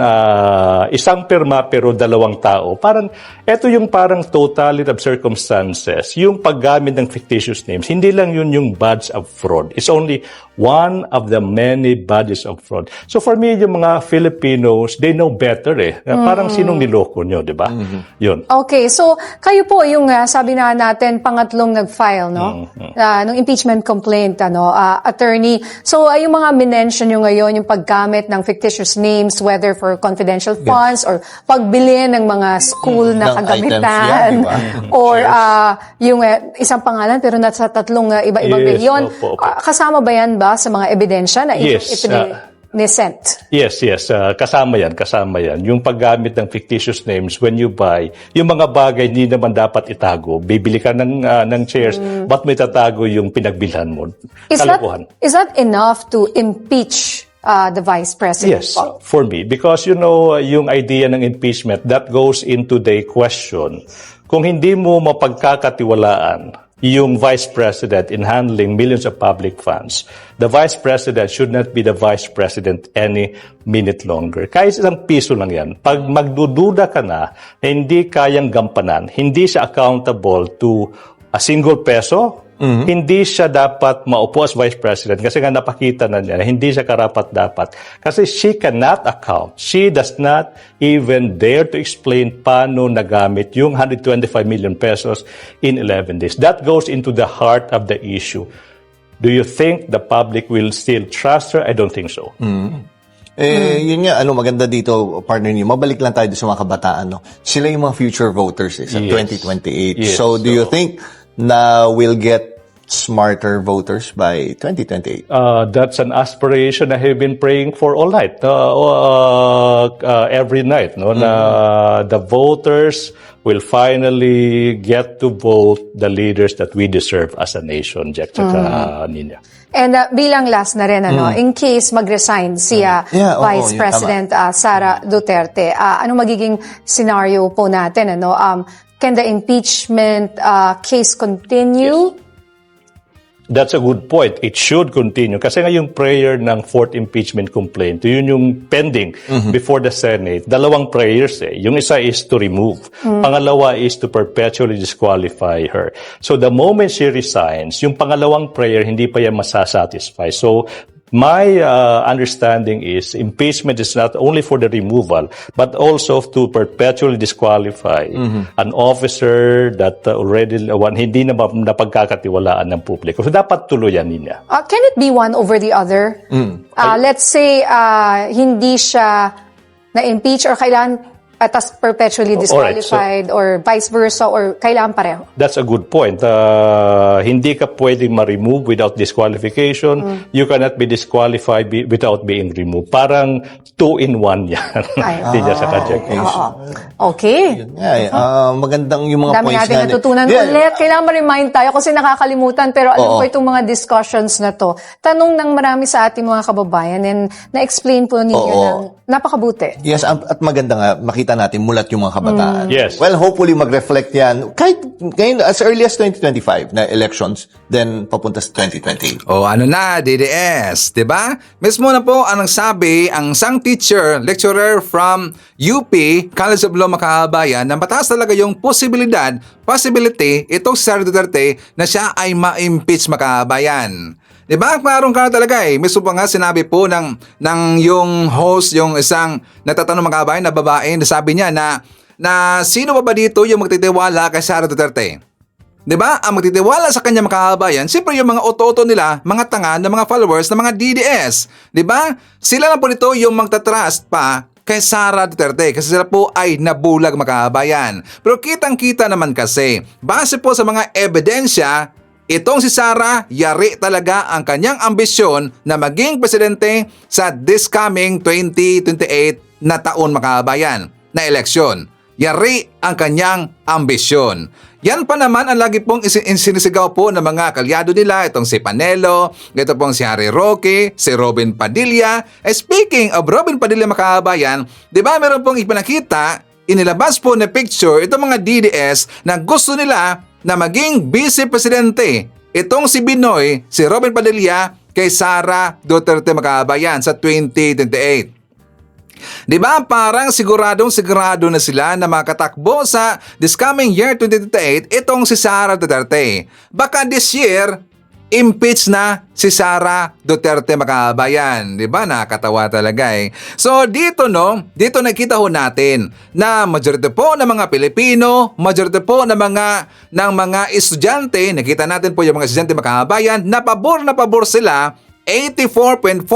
isang pirma pero 2 tao. Parang ito yung parang totality of circumstances. Yung paggamit ng fictitious names, hindi lang yun yung badge of fraud. It's only one of the many badges of fraud. So for me, yung mga Filipinos, they know better eh. Parang sinong niloko nyo, di ba? Yun. Okay, so kayo po yung sabi na natin pangatlong nag-file nung impeachment complaint attorney. So yung mga minention nyo ngayon yung paggamit ng fictitious names whether for confidential funds or pagbili ng mga school na Ng kagamitan items yan, di ba? or yung isang pangalan pero nasa 3 iba-ibang Yes, milyon. opo. Kasama ba yan ba sa mga ebidensya na Yes, ipininesent? Yes. Kasama yan. Yung paggamit ng fictitious names when you buy, yung mga bagay hindi naman dapat itago. Bibili ka ng chairs, ba't may tatago yung pinagbilhan mo? Kalokohan. Is that enough to impeach the Vice President? Yes, for me. Because, yung idea ng impeachment, that goes into the question. Kung hindi mo mapagkakatiwalaan yung Vice President in handling millions of public funds, the Vice President should not be the Vice President any minute longer. Kahit isang piso lang yan. Pag magdududa ka na hindi kayang gampanan, hindi siya accountable to a single peso, hindi siya dapat maupo as Vice President kasi nga napakita na niya na hindi siya karapat-dapat. Kasi she cannot account. She does not even dare to explain paano nagamit yung 125 million pesos in 11 days. That goes into the heart of the issue. Do you think the public will still trust her? I don't think so. Yun nga, maganda dito, partner niyo, mabalik lang tayo sa mga kabataan, no? Sila yung mga future voters sa Yes. 2028. Yes. So, do you think na we'll get smarter voters by 2028? That's an aspiration I have been praying for all night, every night, no? Na the voters will finally get to vote the leaders that we deserve as a nation, Jack, tsaka Nina. And bilang last na rin, in case mag-resign si Vice yun, President Sara Duterte, ano magiging scenario po natin? Can the impeachment case continue? That's a good point. It should continue. Kasi nga yung prayer ng 4th impeachment complaint, yun yung pending before the Senate. 2 prayers eh. Yung isa is to remove. Pangalawa is to perpetually disqualify her. So the moment she resigns, yung pangalawang prayer, hindi pa yan masasatisfy. So my understanding is impeachment is not only for the removal, but also to perpetually disqualify an officer that already hindi na napagkakatiwalaan ng publiko. So dapat tuluyan niya. Can it be one over the other? Let's say hindi siya na-impeach or kailangan tas perpetually disqualified or vice versa or kailangan pareho? That's a good point. Hindi ka pwedeng ma-remove without disqualification. You cannot be disqualified without being removed. Parang 2-in-1 yan. Hindi niya sa kajek. Okay. Magandang yung mga Dami points natin natutunan ulit. Kailangan ma-remind tayo kasi nakakalimutan. Pero alam ko itong mga discussions na to. Tanong ng marami sa ating mga kababayan and na-explain po ninyo ng napakabuti. Yes, at maganda nga, makita natin mulat yung mga kabataan. Yes. Well, hopefully mag-reflect yan. Kahit ngayon, as early as 2025 na elections, then papunta sa 2028. O ano na, DDS, 'di ba? Mismo na po ang sabi ang isang teacher, lecturer from UP, College of Law Makabayan, na mataas talaga yung possibility itong Sara Duterte na siya ay ma-impeach Makabayan. 'Di ba? Meron ka na talaga eh. Mismo pa nga sinabi po ng yung host, yung isang natatanong Makabayan na babae, na sabi niya na sino pa ba dito yung magtitiwala kay Sara Duterte? 'Di ba? Ang magtitiwala sa kanya Makabayan, siyempre yung mga oto-oto nila, mga tanga na mga followers ng mga DDS. 'Di ba? Sila na po dito yung magtatrust pa kay Sara Duterte kasi sila po ay nabulag mga kababayan. Pero kitang-kita naman kasi, base po sa mga ebidensya, itong si Sara, yari talaga ang kanyang ambisyon na maging presidente sa this coming 2028 na taon mga kababayan na eleksyon. Yari ang kanyang ambisyon. Yan pa naman ang lagi pong sinisigaw po ng mga kalyado nila, itong si Panelo, ito pong si Harry Roque, si Robin Padilla. Speaking of Robin Padilla mga kababayan, di ba meron pong ipinakita, inilabas po na picture itong mga DDS na gusto nila na maging vice-presidente. Itong si Binoy, si Robin Padilla, kay Sara Duterte mga kababayan sa 2028. Di ba parang sigurado na sila na makatakbo sa this coming year 2028 itong si Sara Duterte. Baka this year, impeach na si Sara Duterte mga kababayan. Di ba? Nakakatawa talaga eh. So dito nakita ho natin na majority po ng mga Pilipino, majority po ng mga estudyante, nakita natin po yung mga estudyante mga kababayan, na pabor sila. 84.4%,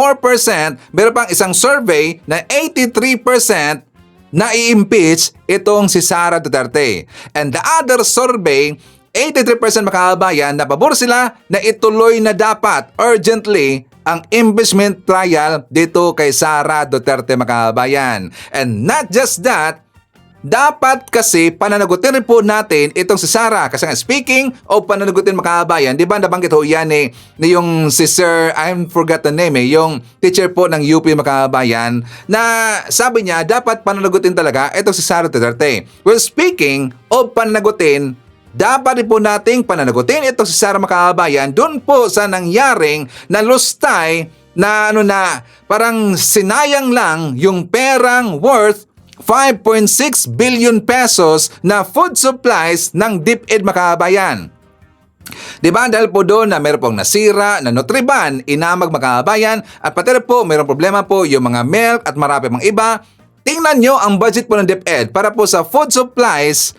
meron pang isang survey na 83% na i-impeach itong si Sara Duterte. And the other survey, 83% mga kababayan na pabor sila na ituloy na dapat urgently ang impeachment trial dito kay Sara Duterte mga kababayan. And not just that, dapat kasi pananagutin rin po natin itong si Sara. Kasi nga speaking of pananagutin mga kababayan, di ba nabanggit ho yan na yung si Sir, I forgot the name yung teacher po ng UP mga kababayan, na sabi niya dapat pananagutin talaga itong si Sara Duterte. Well, speaking of pananagutin, dapat rin po nating pananagutin itong si Sara mga kababayan doon po sa nangyaring na lustay na parang sinayang lang yung perang worth 5.6 billion pesos na food supplies ng DepEd mga kababayan. Diba? Dahil po doon na meron pong nasira na Nutriban, inamag mga kababayan, at pati rin po meron problema po yung mga milk at marami pang iba. Tingnan nyo ang budget po ng DepEd para po sa food supplies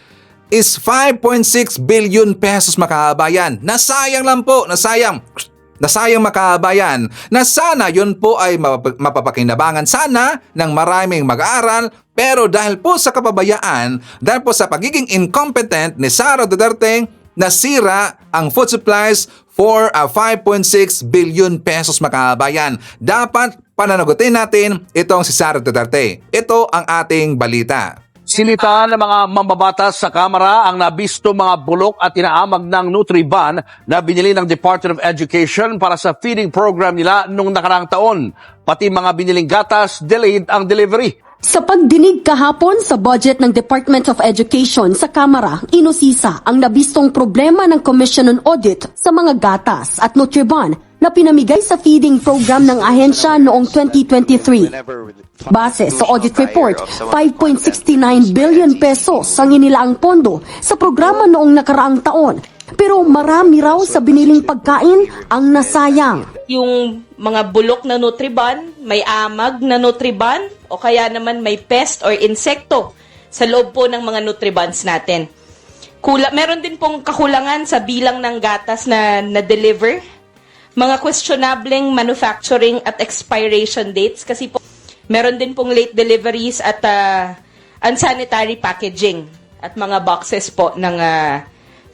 is 5.6 billion pesos mga kababayan. Nasayang lang po, nasayang mga kababayan, na sana yun po ay mapapakinabangan sana ng maraming mag-aaral, pero dahil po sa kapabayaan, dahil po sa pagiging incompetent ni Sara Duterte, nasira ang food supplies for 5.6 billion pesos mga kababayan. Dapat pananagutin natin itong si Sara Duterte. Ito ang ating balita. Sinita ng mga mambabatas sa Kamara ang nabisto mga bulok at inaamag ng Nutriban na binili ng Department of Education para sa feeding program nila nung nakaraang taon. Pati mga biniling gatas, delayed ang delivery. Sa pagdinig kahapon sa budget ng Department of Education sa Kamara, inusisa ang nabistong problema ng Commission on Audit sa mga gatas at Nutriban na pinamigay sa feeding program ng ahensya noong 2023. Base sa audit report, 5.69 billion pesos ang inilaang pondo sa programa noong nakaraang taon. Pero marami raw sa biniling pagkain ang nasayang. Yung mga bulok na Nutriban, may amag na Nutriban, o kaya naman may pest or insekto sa loob po ng mga Nutribans natin. Meron din pong kakulangan sa bilang ng gatas na na-deliver. Mga questionableng manufacturing at expiration dates kasi po meron din pong late deliveries at unsanitary packaging at mga boxes po ng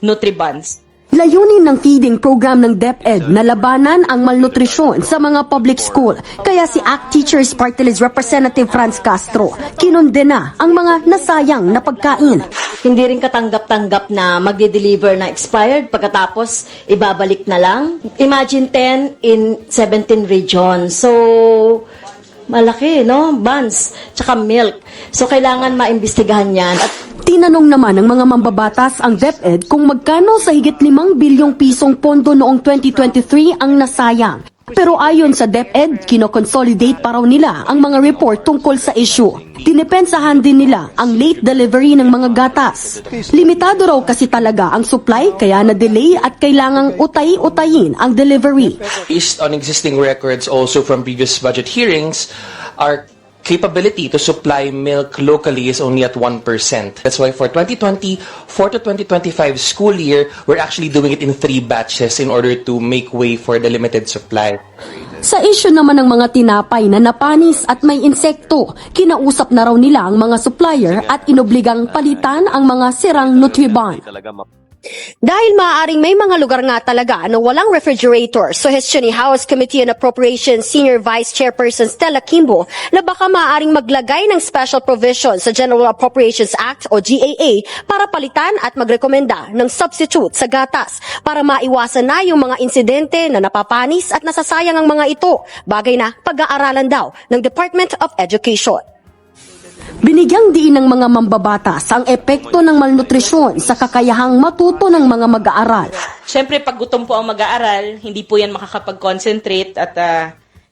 Nutribans. Layunin ng feeding program ng DepEd na labanan ang malnutrisyon sa mga public school. Kaya si ACT Teachers Party List Representative Franz Castro kinondena ang mga nasayang na pagkain. Hindi rin katanggap-tanggap na magde-deliver na expired pagkatapos ibabalik na lang. Imagine 10 in 17 regions. So, malaki, no? Buns, tsaka milk. So, kailangan maimbestigahan yan. At tinanong naman ng mga mambabatas ang DepEd kung magkano sa higit 5 bilyong pisong pondo noong 2023 ang nasayang. Pero ayon sa DepEd, kinoconsolidate pa raw nila ang mga report tungkol sa issue. Dinepensahan din nila ang late delivery ng mga gatas. Limitado raw kasi talaga ang supply kaya na-delay at kailangang utay-utayin ang delivery. Based on existing records also from previous budget hearings, our capability to supply milk locally is only at 1%. That's why for 2024 to 2025 school year, we're actually doing it in 3 batches in order to make way for the limited supply. Sa isyu naman ng mga tinapay na napanis at may insekto, kinausap na raw nila ang mga supplier at inobligang palitan ang mga sirang Nutriban. Dahil maaaring may mga lugar nga talaga na walang refrigerator, suhestyon ni House Committee on Appropriations Senior Vice Chairperson Stella Kimbo na baka maaaring maglagay ng special provision sa General Appropriations Act o GAA para palitan at magrekomenda ng substitute sa gatas para maiwasan na yung mga insidente na napapanis at nasasayang ang mga ito, bagay na pag-aaralan daw ng Department of Education. Binigyang diin ng mga mambabatas ang epekto ng malnutrisyon sa kakayahang matuto ng mga mag-aaral. Siyempre, pag gutom po ang mag-aaral, hindi po yan makakapag-concentrate at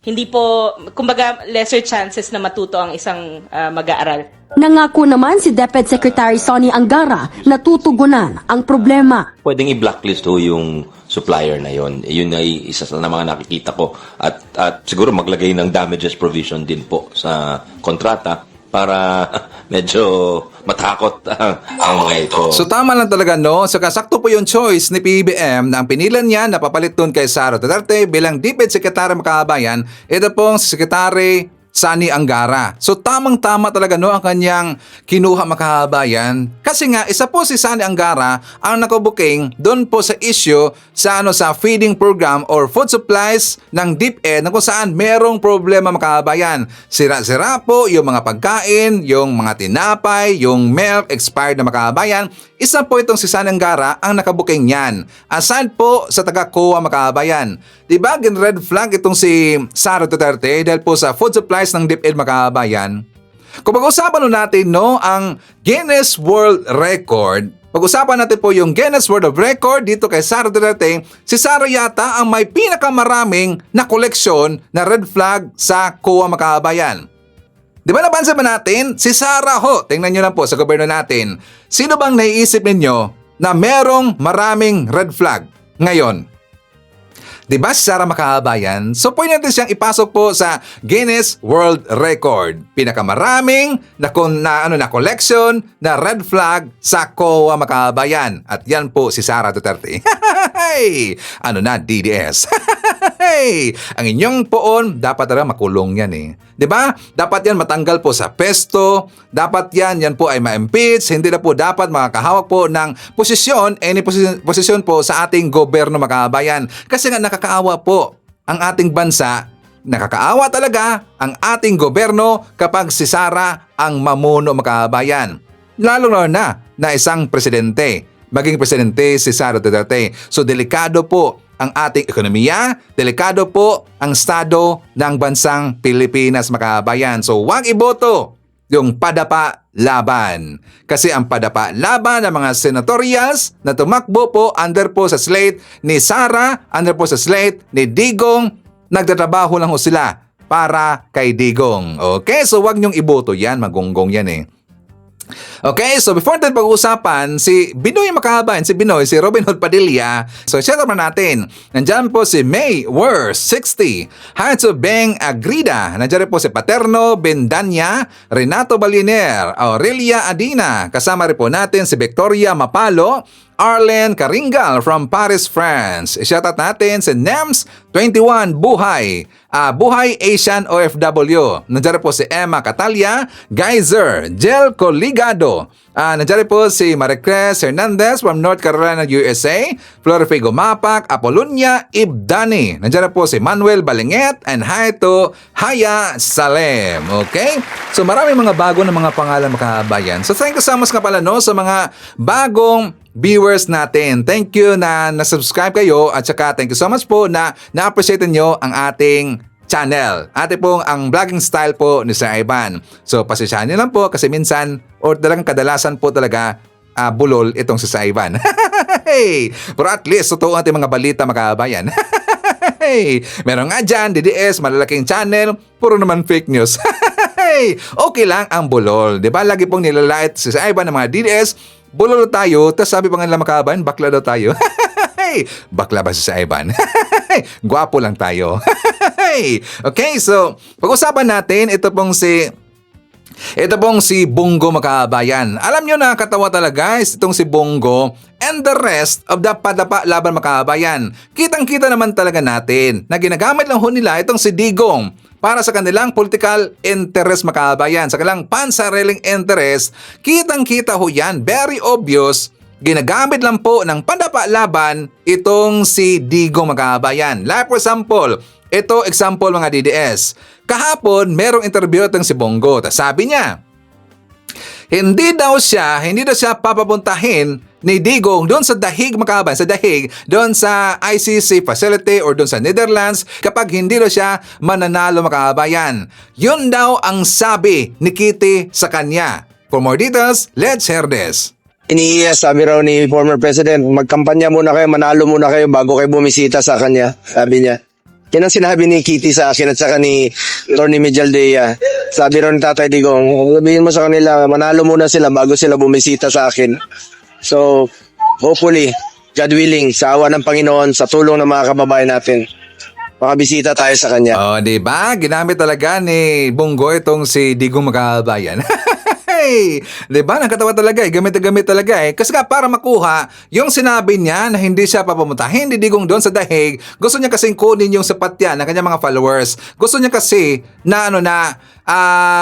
hindi po, kumbaga, lesser chances na matuto ang isang mag-aaral. Nangako naman si DepEd Secretary Sonny Angara na tutugunan ang problema. Pwedeng i-blacklist ho yung supplier na yon. Yun ay isa sa mga nakikita ko. At siguro maglagay ng damages provision din po sa kontrata para medyo matakot ang mga ito. So tama lang talaga, no? So kasakto po yung choice ni PBBM na ang pinilan niya na papalit doon kay Sara Duterte bilang DepEd Secretary Makabayan, ito pong si Secretary Sonny Angara. So tamang-tama talaga, no, ang kanyang kinuha Makabayan. Kasi nga isa po si Sonny Angara ang nakabuking doon po sa issue sa sa feeding program or food supplies ng DepEd na kung saan merong problema Makabayan. Sira-sira po yung mga pagkain, yung mga tinapay, yung milk expired na Makabayan. Isa po itong si Sonny Angara ang nakabuking niyan. Aside po sa taga-COA Makabayan. Diba red flag itong si Sara Duterte dahil po sa food supplies ng DepEd Makabayan? Kung pag-usapan natin, no, ang Guinness World Record, pag-usapan natin po yung Guinness World of Record dito kay Sara Duterte, si Sara yata ang may pinakamaraming na koleksyon na red flag sa COA Makabayan. Di ba napansin ba natin? Si Sara ho, tingnan nyo lang po sa gobyerno natin. Sino bang naiisip ninyo na merong maraming red flag ngayon? Di ba si Sara Makabayan? So pwede natin siyang ipasok po sa Guinness World Record. Pinakamaraming na collection na red flag sa COA Makabayan. At yan po si Sara Duterte. Ano na, DDS. Ang inyong poon, dapat talaga makulong yan eh. Diba? Dapat yan matanggal po sa pesto. Dapat yan po ay ma-impeach. Hindi na po dapat makakahawak po ng posisyon, any posisyon po sa ating gobyerno Makabayan. Kasi nga nakakaawa po ang ating bansa. Nakakaawa talaga ang ating gobyerno kapag si Sara ang mamuno Makabayan. Lalo na isang presidente. Maging presidente si Sara Duterte. So delikado po ang ating ekonomiya, delikado po ang estado ng bansang Pilipinas Makabayan. So huwag iboto yung padapa laban. Kasi ang padapa laban ng mga senatorials na tumakbo po under po sa slate ni Sara, under po sa slate ni Digong, nagtatrabaho lang ho sila para kay Digong. Okay, so huwag niyong iboto yan, magunggong yan eh. Okay, so before natin pag-uusapan, si Binoy Makabayan, si Robin Hood Padilla. So, shout out natin. Nandiyan po si May Wers, 60. Hi to Beng Agrida. Nandiyan po si Paterno Bendanya, Renato Baliner, Aurelia Adina. Kasama rin po natin si Victoria Mapalo, Arlen Karingal from Paris, France. Shoutout natin si NEMS21 Buhay. Buhay Asian OFW. Nandiyan po si Emma Catalia, Geyser, Jel Coligado. Nandiyan po si Maricres Hernandez from North Carolina, USA. Florifigo Mapak, Apolonia Ibdani. Nandiyan po si Manuel Balinget and hi to Haya Salem. Okay? So maraming mga bago na mga pangalan Makabayan. So thank you so much nga pala, no, sa mga bagong viewers natin. Thank you na nasubscribe kayo at saka thank you so much po na na-appreciate nyo ang ating channel. Ate pong ang vlogging style po ni Sir Ivan. So pasensyahan nyo lang po kasi minsan or talagang kadalasan po talaga bulol itong si Sir Ivan. Pero at least totoo ating mga balita Makabayan. Meron nga dyan, DDS, malalaking channel, puro naman fake news. Okay lang ang bulol. Diba? Lagi pong nilalait si Sir Ivan ng mga DDS. Bulol tayo, tapos sabi pa nga nila Makabayan, bakla daw tayo. Bakla ba si Sir Ivan? Gwapo lang tayo. Okay, so pag-usapan natin, ito pong si Ito pong si Bongo mga kabayan. Alam nyo na katawa talaga guys itong si Bongo and the rest of the Padapa Laban mga kabayan. Kitang-kita naman talaga natin na ginagamit lang ho nila itong si Digong para sa kanilang political interest mga kabayan. Sa kanilang pansariling interest, kitang-kita ho yan. Very obvious. Ginagamit lang po ng Padapa Laban itong si Digong mga kabayan. Like for example, ito example mga DDS. Kahapon, merong interview itong si Bongo. Tas sabi niya, hindi daw siya papapuntahin ni Digong doon sa Dahig mga kabayan, sa Dahig, doon sa ICC facility or doon sa Netherlands kapag hindi daw siya mananalo mga kabayan. Yun daw ang sabi ni Kitty sa kanya. For more details, let's hear this. Sabi raw ni former president, magkampanya muna kayo, manalo muna kayo bago kayo bumisita sa kanya, sabi niya. Yan ang sinabi ni Kitty sa akin at saka ni Tony Medialdea. Sabi raw ni Tatay Digong, sabihin mo sa kanila, manalo muna sila bago sila bumisita sa akin. So, hopefully, God willing, sa awa ng Panginoon, sa tulong ng mga kababayan natin, makabisita tayo sa kanya. Oh, di ba? Ginamit talaga ni Bongo itong si Digong mga kabayan. Diba? Nakatawa talaga gamit na gamit talaga Kasi nga para makuha yung sinabi niya na hindi siya papamuntahin ni Digong doon sa Dahig, gusto niya kasing kunin yung sapatyan ng kanyang mga followers. Gusto niya kasi na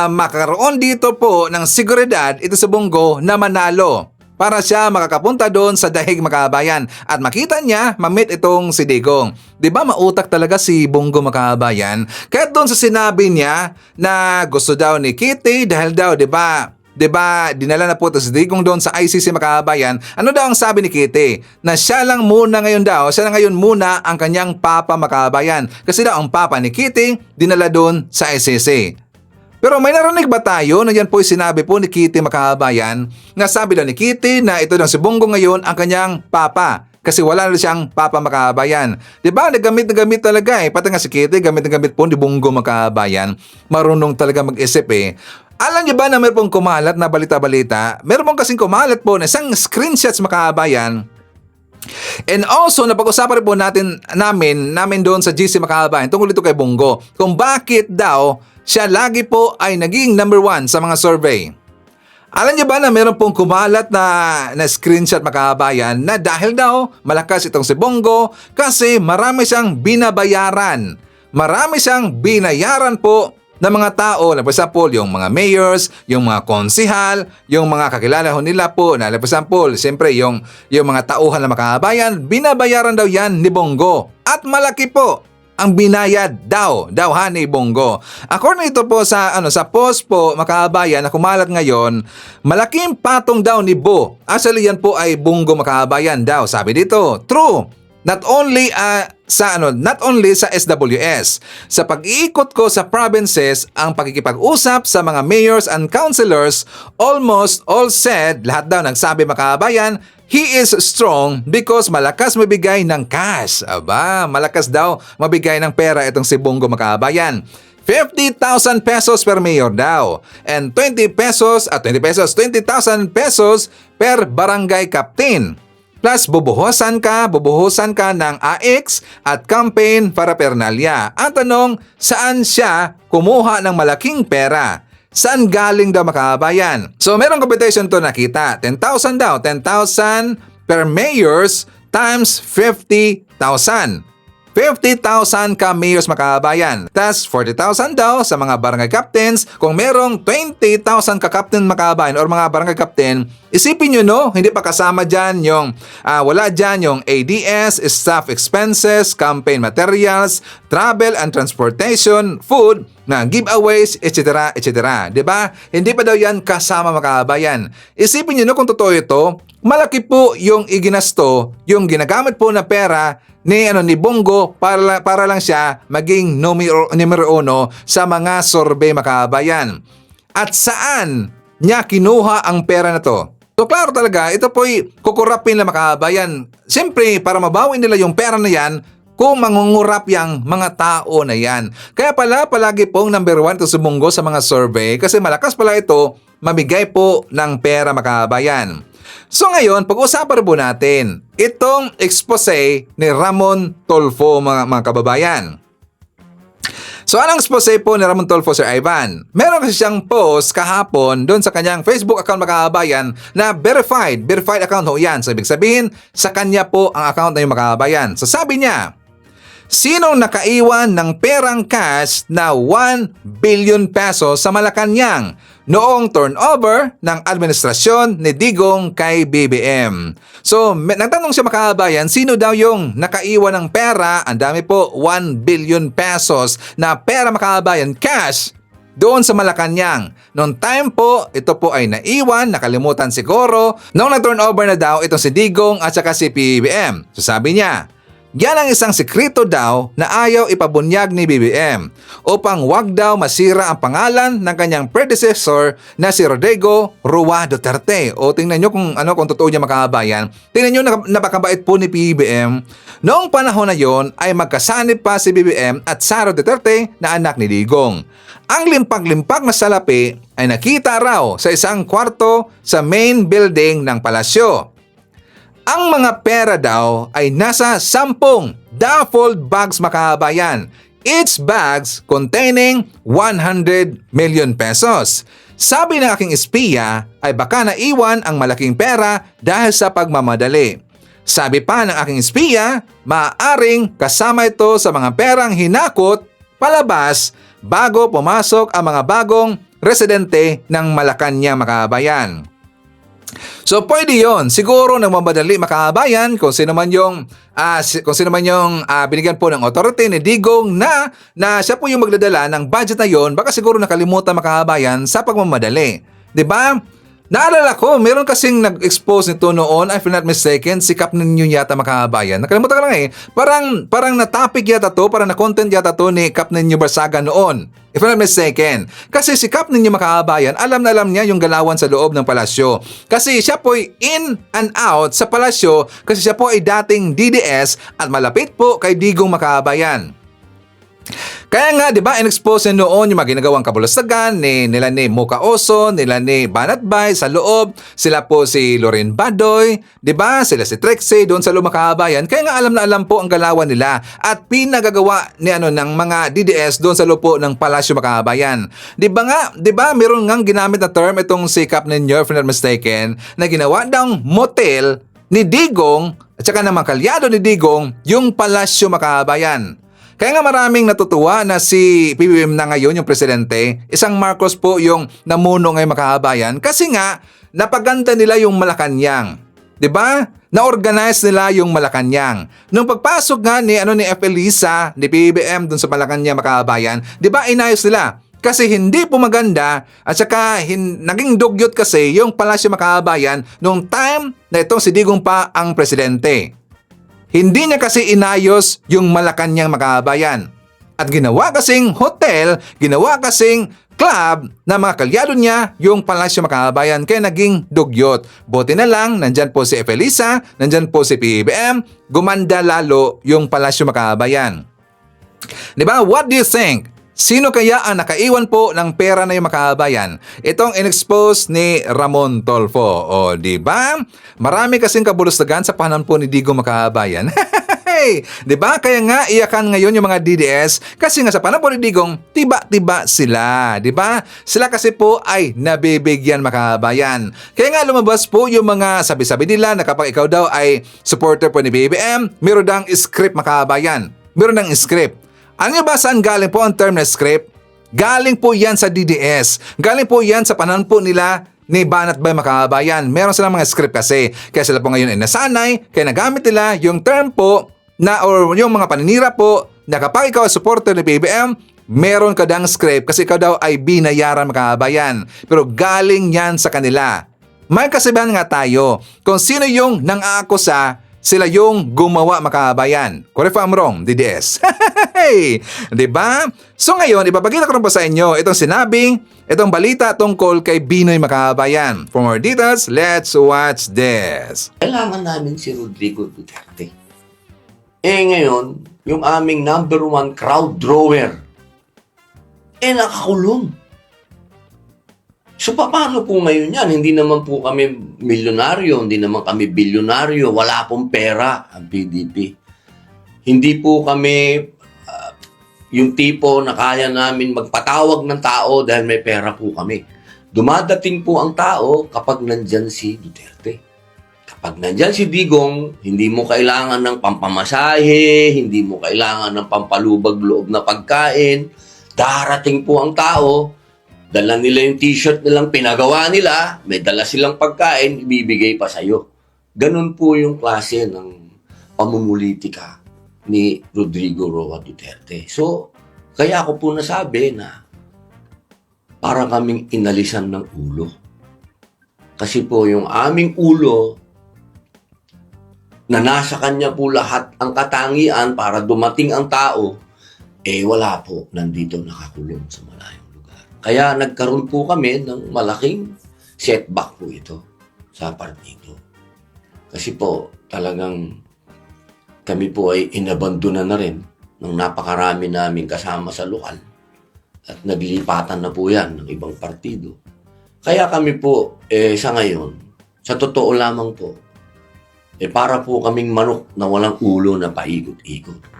makakaroon dito po ng seguridad ito sa Bongo na manalo para siya makakapunta doon sa Dahig mga kabayan at makita niya mamit itong si Digong. Diba mautak talaga si Bongo mga kabayan? Kaya doon sa sinabi niya na gusto daw ni Kitty dahil daw Diba, dinala na po ito si Digong doon sa ICC mga kabayan. Ano daw ang sabi ni Kitty? Na siya lang muna ngayon muna ang kanyang papa mga kabayan. Kasi daw ang papa ni Kitty dinala doon sa ICC. Pero may narinig ba tayo na yan po sinabi po ni Kitty mga kabayan? Nga sabi daw ni Kitty na ito daw si Bongo ngayon ang kanyang papa. Kasi wala na siyang papa mga kabayan. Diba? Nagamit na gamit talaga Pati nga si Kitty, gamit na gamit po ni Bongo mga kabayan. Marunong talaga mag-isip Alam niyo ba na meron pong kumalat na balita-balita? Meron pong kasing kumalat po na isang screenshots mga kabayan. And also, napag-usapan rin po namin doon sa GC mga kabayan tungkol ito kay Bongo. Kung bakit daw siya lagi po ay naging number 1 sa mga survey. Alam niyo ba na meron pong kumalat na screenshot mga kabayan na dahil daw malakas itong si Bongo kasi marami siyang binabayaran. Marami siyang binayaran po ng mga tao, for example, yung mga mayors, yung mga konsihal, yung mga kakilala nila po, na for example, siyempre yung mga tauhan ng mga kabayan, binabayaran daw yan ni Bongo. At malaki po ang binayad daw ni Bongo. According ito po sa post po mga kabayan na kumalat ngayon, malaking patong daw ni Bo. Actually yan po ay Bongo mga kabayan daw. Sabi dito, true. Not only sa SWS. Sa pag-iikot ko sa provinces, ang pakikipag-usap sa mga mayors and councilors, almost all said, lahat daw nagsabi mga kabayan, he is strong because malakas mabigay ng cash. Aba, malakas daw mabigay ng pera itong si Bongo mga kabayan. 50,000 pesos per mayor daw. And 20,000 pesos per barangay captain. Plus, bubuhusan ka ng AX at campaign paraphernalia. Ang tanong, saan siya kumuha ng malaking pera? Saan galing daw mga kabayan? So, merong computation to nakita. 10,000 daw. 10,000 per mayors times 50,000. 50,000 ka mayors mga kabayan. Tas 40,000 daw sa mga barangay captains. Kung merong 20,000 ka captain mga kabayan or mga barangay captain, isipin nyo hindi pa kasama dyan wala dyan yung ADS, staff expenses, campaign materials, travel and transportation, food, giveaways, etc. Diba? Hindi pa daw yan kasama mga kabayan. Isipin nyo kung totoo ito, malaki po yung iginasto, yung ginagamit po na pera ni Bongo para lang siya maging numero 1 sa mga survey mga kabayan. At saan niya kinuha ang pera na to? So klaro talaga, ito po'y kukurapin lang mga kabayan. Siyempre, para mabawi nila yung pera na yan, kung mangungurap yung mga tao na yan. Kaya palagi pong number 1 ito si Bongo sa mga survey kasi malakas pala ito mamigay po ng pera mga kabayan. So ngayon, pag-usapan po natin itong expose ni Ramon Tulfo mga kababayan. So anong expose po ni Ramon Tulfo, Sir Ivan? Meron kasi siyang post kahapon doon sa kanyang Facebook account, mga kababayan, na verified account ho yan. So ibig sabihin, sa kanya po ang account na yung mga kababayan. So sabi niya, sinong nakaiwan ng perang cash na 1 billion pesos sa Malacanang noong turnover ng administrasyon ni Digong kay BBM? So, nagtanong siya, mga kababayan, sino daw yung nakaiwan ng pera? Ang dami po, 1 billion pesos na pera, mga kababayan, cash doon sa Malacanang. Noong time po, ito po ay naiwan, nakalimutan siguro, nung nag-turnover na daw itong si Digong at saka si BBM. So sabi niya, yan ang isang sekreto daw na ayaw ipabunyag ni BBM upang wag daw masira ang pangalan ng kanyang predecessor na si Rodrigo Roa Duterte. O tingnan nyo kung totoo niya, mga kababayan. Tingnan nyo, napakabait po ni BBM. Noong panahon na yon ay magkasanib pa si BBM at Sara Duterte na anak ni Digong. Ang limpag-limpag na salapi ay nakita raw sa isang kwarto sa main building ng palasyo. Ang mga pera daw ay nasa 10 duffel bags, mga kababayan. Each bags containing 100 million pesos. Sabi ng aking espiya ay baka naiwan ang malaking pera dahil sa pagmamadali. Sabi pa ng aking espiya, maaaring kasama ito sa mga perang hinakot palabas bago pumasok ang mga bagong residente ng Malacanang, mga kababayan. So pwede yon. Siguro nagmamadali, mga kababayan, kung sino man yung binigyan po ng authority ni Digong na siya po yung magdadala ng budget na yon, baka siguro nakalimutan, mga kababayan, sa pagmamadali. 'Di ba? Naalala ko, meron kasing nag-expose nito noon, if I'm not mistaken, si Kap Ninyo yata, mga kababayan. Nakalimutan ko lang eh. Parang na-topic yata to, parang na-content yata to ni Kap Ninyo Barsaga noon, if I'm not mistaken. Kasi si Kap Ninyo, mga kababayan, alam na alam niya yung galawan sa loob ng palasyo. Kasi siya po ay in and out sa palasyo kasi siya po ay dating DDS at malapit po kay Digong, mga kababayan. Kaya nga, di ba, in-expose niya noon yung mga ginagawang kabulastagan nila ni Mocha Oso, nila ni Banat Bay sa loob, sila po si Loren Badoy, di ba, sila si Trexie doon sa loob, mga kababayan. Kaya nga alam na alam po ang galawan nila at pinagagawa ng mga DDS doon sa loob po ng palasyo, mga kababayan. Di ba, meron ngang ginamit na term itong si Kap Ninyo, if I'm not mistaken, na ginawa daw motel ni Digong at saka ng mga kalyado ni Digong yung palasyo, mga kababayan. Kaya nga maraming natutuwa na si PBBM na ngayon, yung presidente, isang Marcos po yung namuno ngayon, mga kababayan, kasi nga napaganda nila yung Malacanang. 'Di ba? Na-organize nila yung Malacanang. Nung pagpasok nga ni F. Elisa, ni PBBM dun sa Malacanang, mga kababayan, 'di ba, inayos nila? Kasi hindi po maganda at saka naging dugyot kasi yung palasyo, mga kababayan, nung time na itong si Digong pa ang presidente. Hindi niya kasi inayos yung Malacanang, mga kababayan. At ginawa kasing hotel, ginawa kasing club na mga kalyado niya yung palasyo, mga kababayan, kaya naging dugyot. Buti na lang, nandyan po si Felisa, nandyan po si PBBM, gumanda lalo yung palasyo, mga kababayan. Diba? What do you think? Sino kaya ang nakaiwan po ng pera na yung, mga kababayan? Itong in-expose ni Ramon Tulfo. O, diba? Marami kasing kabulustagan sa panahon po ni Digong, mga kababayan. Diba? Kaya nga iyakan ngayon yung mga DDS kasi nga sa panahon po ni Digong, tiba-tiba sila. Diba? Sila kasi po ay nabibigyan, mga kababayan. Kaya nga lumabas po yung mga sabi-sabi nila na kapag ikaw daw ay supporter po ni BBM, meron dang script, mga kababayan. Meron dang script. Ano ba saan galing po ang term na script? Galing po yan sa DDS. Galing po yan sa panahon po nila ni Banat Bay, mga kababayan. Meron silang mga script kasi. Kaya sila po ngayon ay nasanay. Kaya nagamit nila yung term po na or yung mga paninira po na kapag ikaw ay supporter ni BBM, meron ka dang script kasi ikaw daw ay binayaran, mga kababayan. Pero galing yan sa kanila. May kasabihan nga tayo. Kung sino yung nang-aakusa, sila yung gumawa, mga kababayan. Correct if I'm wrong, DDS. Diba? So ngayon, ipapakita ko rin po sa inyo itong balita tungkol kay Binoy, mga kababayan. For more details, let's watch this. Kailangan namin si Rodrigo Duterte. Ngayon, yung aming number 1 crowd drawer, nakakulong. So, paano po ngayon yan? Hindi naman po kami milyonaryo, hindi naman kami bilyonaryo, wala pong pera ang PDP. Hindi po kami yung tipo na kaya namin magpatawag ng tao dahil may pera po kami. Dumadating po ang tao kapag nandyan si Duterte. Kapag nandyan si Digong, hindi mo kailangan ng pampamasahe, hindi mo kailangan ng pampalubag loob na pagkain. Darating po ang tao, dala nila yung t-shirt nilang pinagawa nila, may dala silang pagkain, ibibigay pa sa'yo. Ganun po yung klase ng pamumulitika ni Rodrigo Roa Duterte. So, kaya ako po nasabi na para kaming inalisan ng ulo. Kasi po yung aming ulo na nasa kanya po lahat ang katangian para dumating ang tao, wala po, nandito nakakulong sa malayong lugar. Kaya nagkaroon po kami ng malaking setback po ito sa partido. Kasi po talagang kami po ay inabandona na rin ng napakarami naming kasama sa lokal at naglilipatan na po yan ng ibang partido. Kaya kami po sa ngayon, sa totoo lamang po, para po kaming manok na walang ulo na paikot-ikot.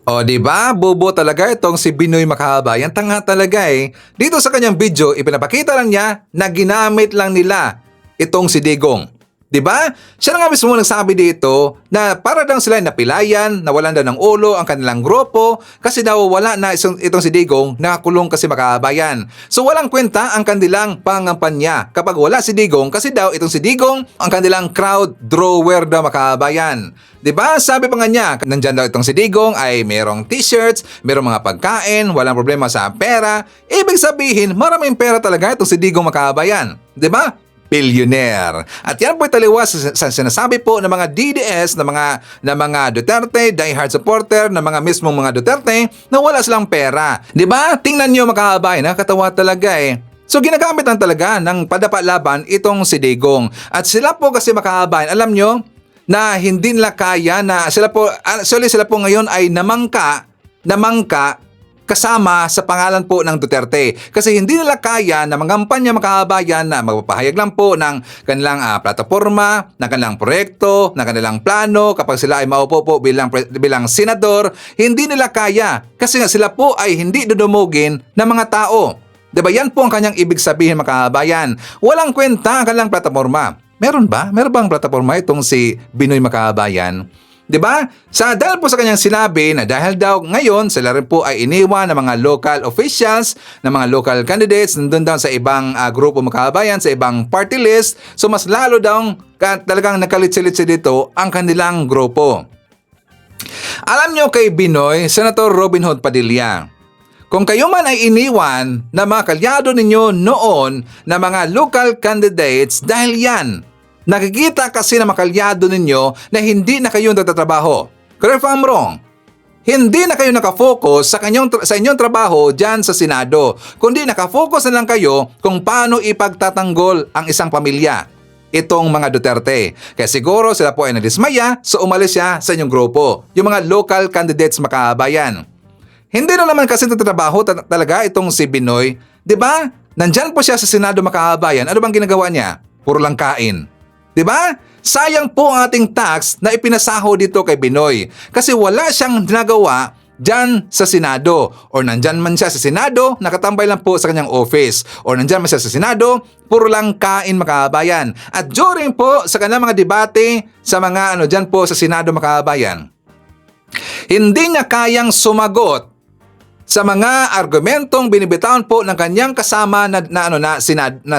O di ba? Bobo talaga itong si Binoy Makahabayan. Tanga talaga eh. Dito sa kanyang video, ipinapakita lang niya na ginamit lang nila itong si Digong. Di ba? Siya na nga mismo nagsabi dito na para daw sila napilayan, nawalan daw ng ulo ang kanilang grupo kasi daw wala na itong si Digong nakakulong kasi Makahabayan. So walang kwenta ang kanilang pangampanya kapag wala si Digong kasi daw itong si Digong ang kanilang crowd drawer daw Makahabayan. Di ba? Sabi pa nga niya, nandyan daw itong si Digong ay merong t-shirts, merong mga pagkain, walang problema sa pera. Ibig sabihin, maraming pera talaga itong si Digong Makahabayan. Di ba? Billionaire. At yan po taliwas sa sinasabi po ng mga DDS na mga Duterte, diehard supporter ng mga mismong mga Duterte na wala silang pera. 'Di ba? Tingnan niyo Makahabayan, nakakatawa talaga eh. So ginagamit lang talaga ng padapa-laban itong si Digong. At sila po kasi Makahabayan, alam niyo na hindi nila kaya na sila po ngayon ay namangka kasama sa pangalan po ng Duterte. Kasi hindi nila kaya na mangampanya Makahabayan na magpapahayag lang po ng kanilang plataforma, ng kanilang proyekto, ng kanilang plano kapag sila ay maupo po bilang senador. Hindi nila kaya kasi nga sila po ay hindi dudumugin ng mga tao. Diba yan po ang kanyang ibig sabihin Makahabayan. Walang kwenta ang kanilang plataforma. Meron ba? Meron bang plataforma itong si Binoy Makahabayan? 'Di ba? Dahil po sa kanyang sinabi na dahil daw ngayon sila rin po ay iniwan ng mga local officials, ng mga local candidates nandun daw sa ibang grupo Makahabayan, sa ibang party list. So mas lalo daw talagang nakalitsi-litsi dito ang kanilang grupo. Alam nyo kay Binoy, Senator Robin Hood Padilla, kung kayo man ay iniwan na mga kalyado ninyo noon na mga local candidates dahil yan, nakikita kasi na makalyado ninyo na hindi na kayo nagtatrabaho. Correct if I'm wrong. Hindi na kayo nakafocus sa inyong trabaho dyan sa Senado, kundi nakafocus na lang kayo kung paano ipagtatanggol ang isang pamilya. Itong mga Duterte. Kaya siguro sila po ay nadismaya, so umalis siya sa inyong grupo. Yung mga local candidates Makahabayan. Hindi na naman kasi nagtatrabaho talaga itong si Binoy. 'Di ba? Nandyan po siya sa Senado Makahabayan. Ano bang ginagawa niya? Puro lang kain. 'Di ba? Sayang po ang ating tax na ipinasaho dito kay Binoy kasi wala siyang ginagawa diyan sa Senado. Or nandyan man siya sa Senado, nakatambay lang po sa kanyang office. Or nandyan man siya sa Senado, puro lang kain Makahabayan. At during po sa kanyang mga debate sa mga diyan po sa Senado Makahabayan, hindi niya kayang sumagot sa mga argumentong binibitawan po ng kanyang kasama na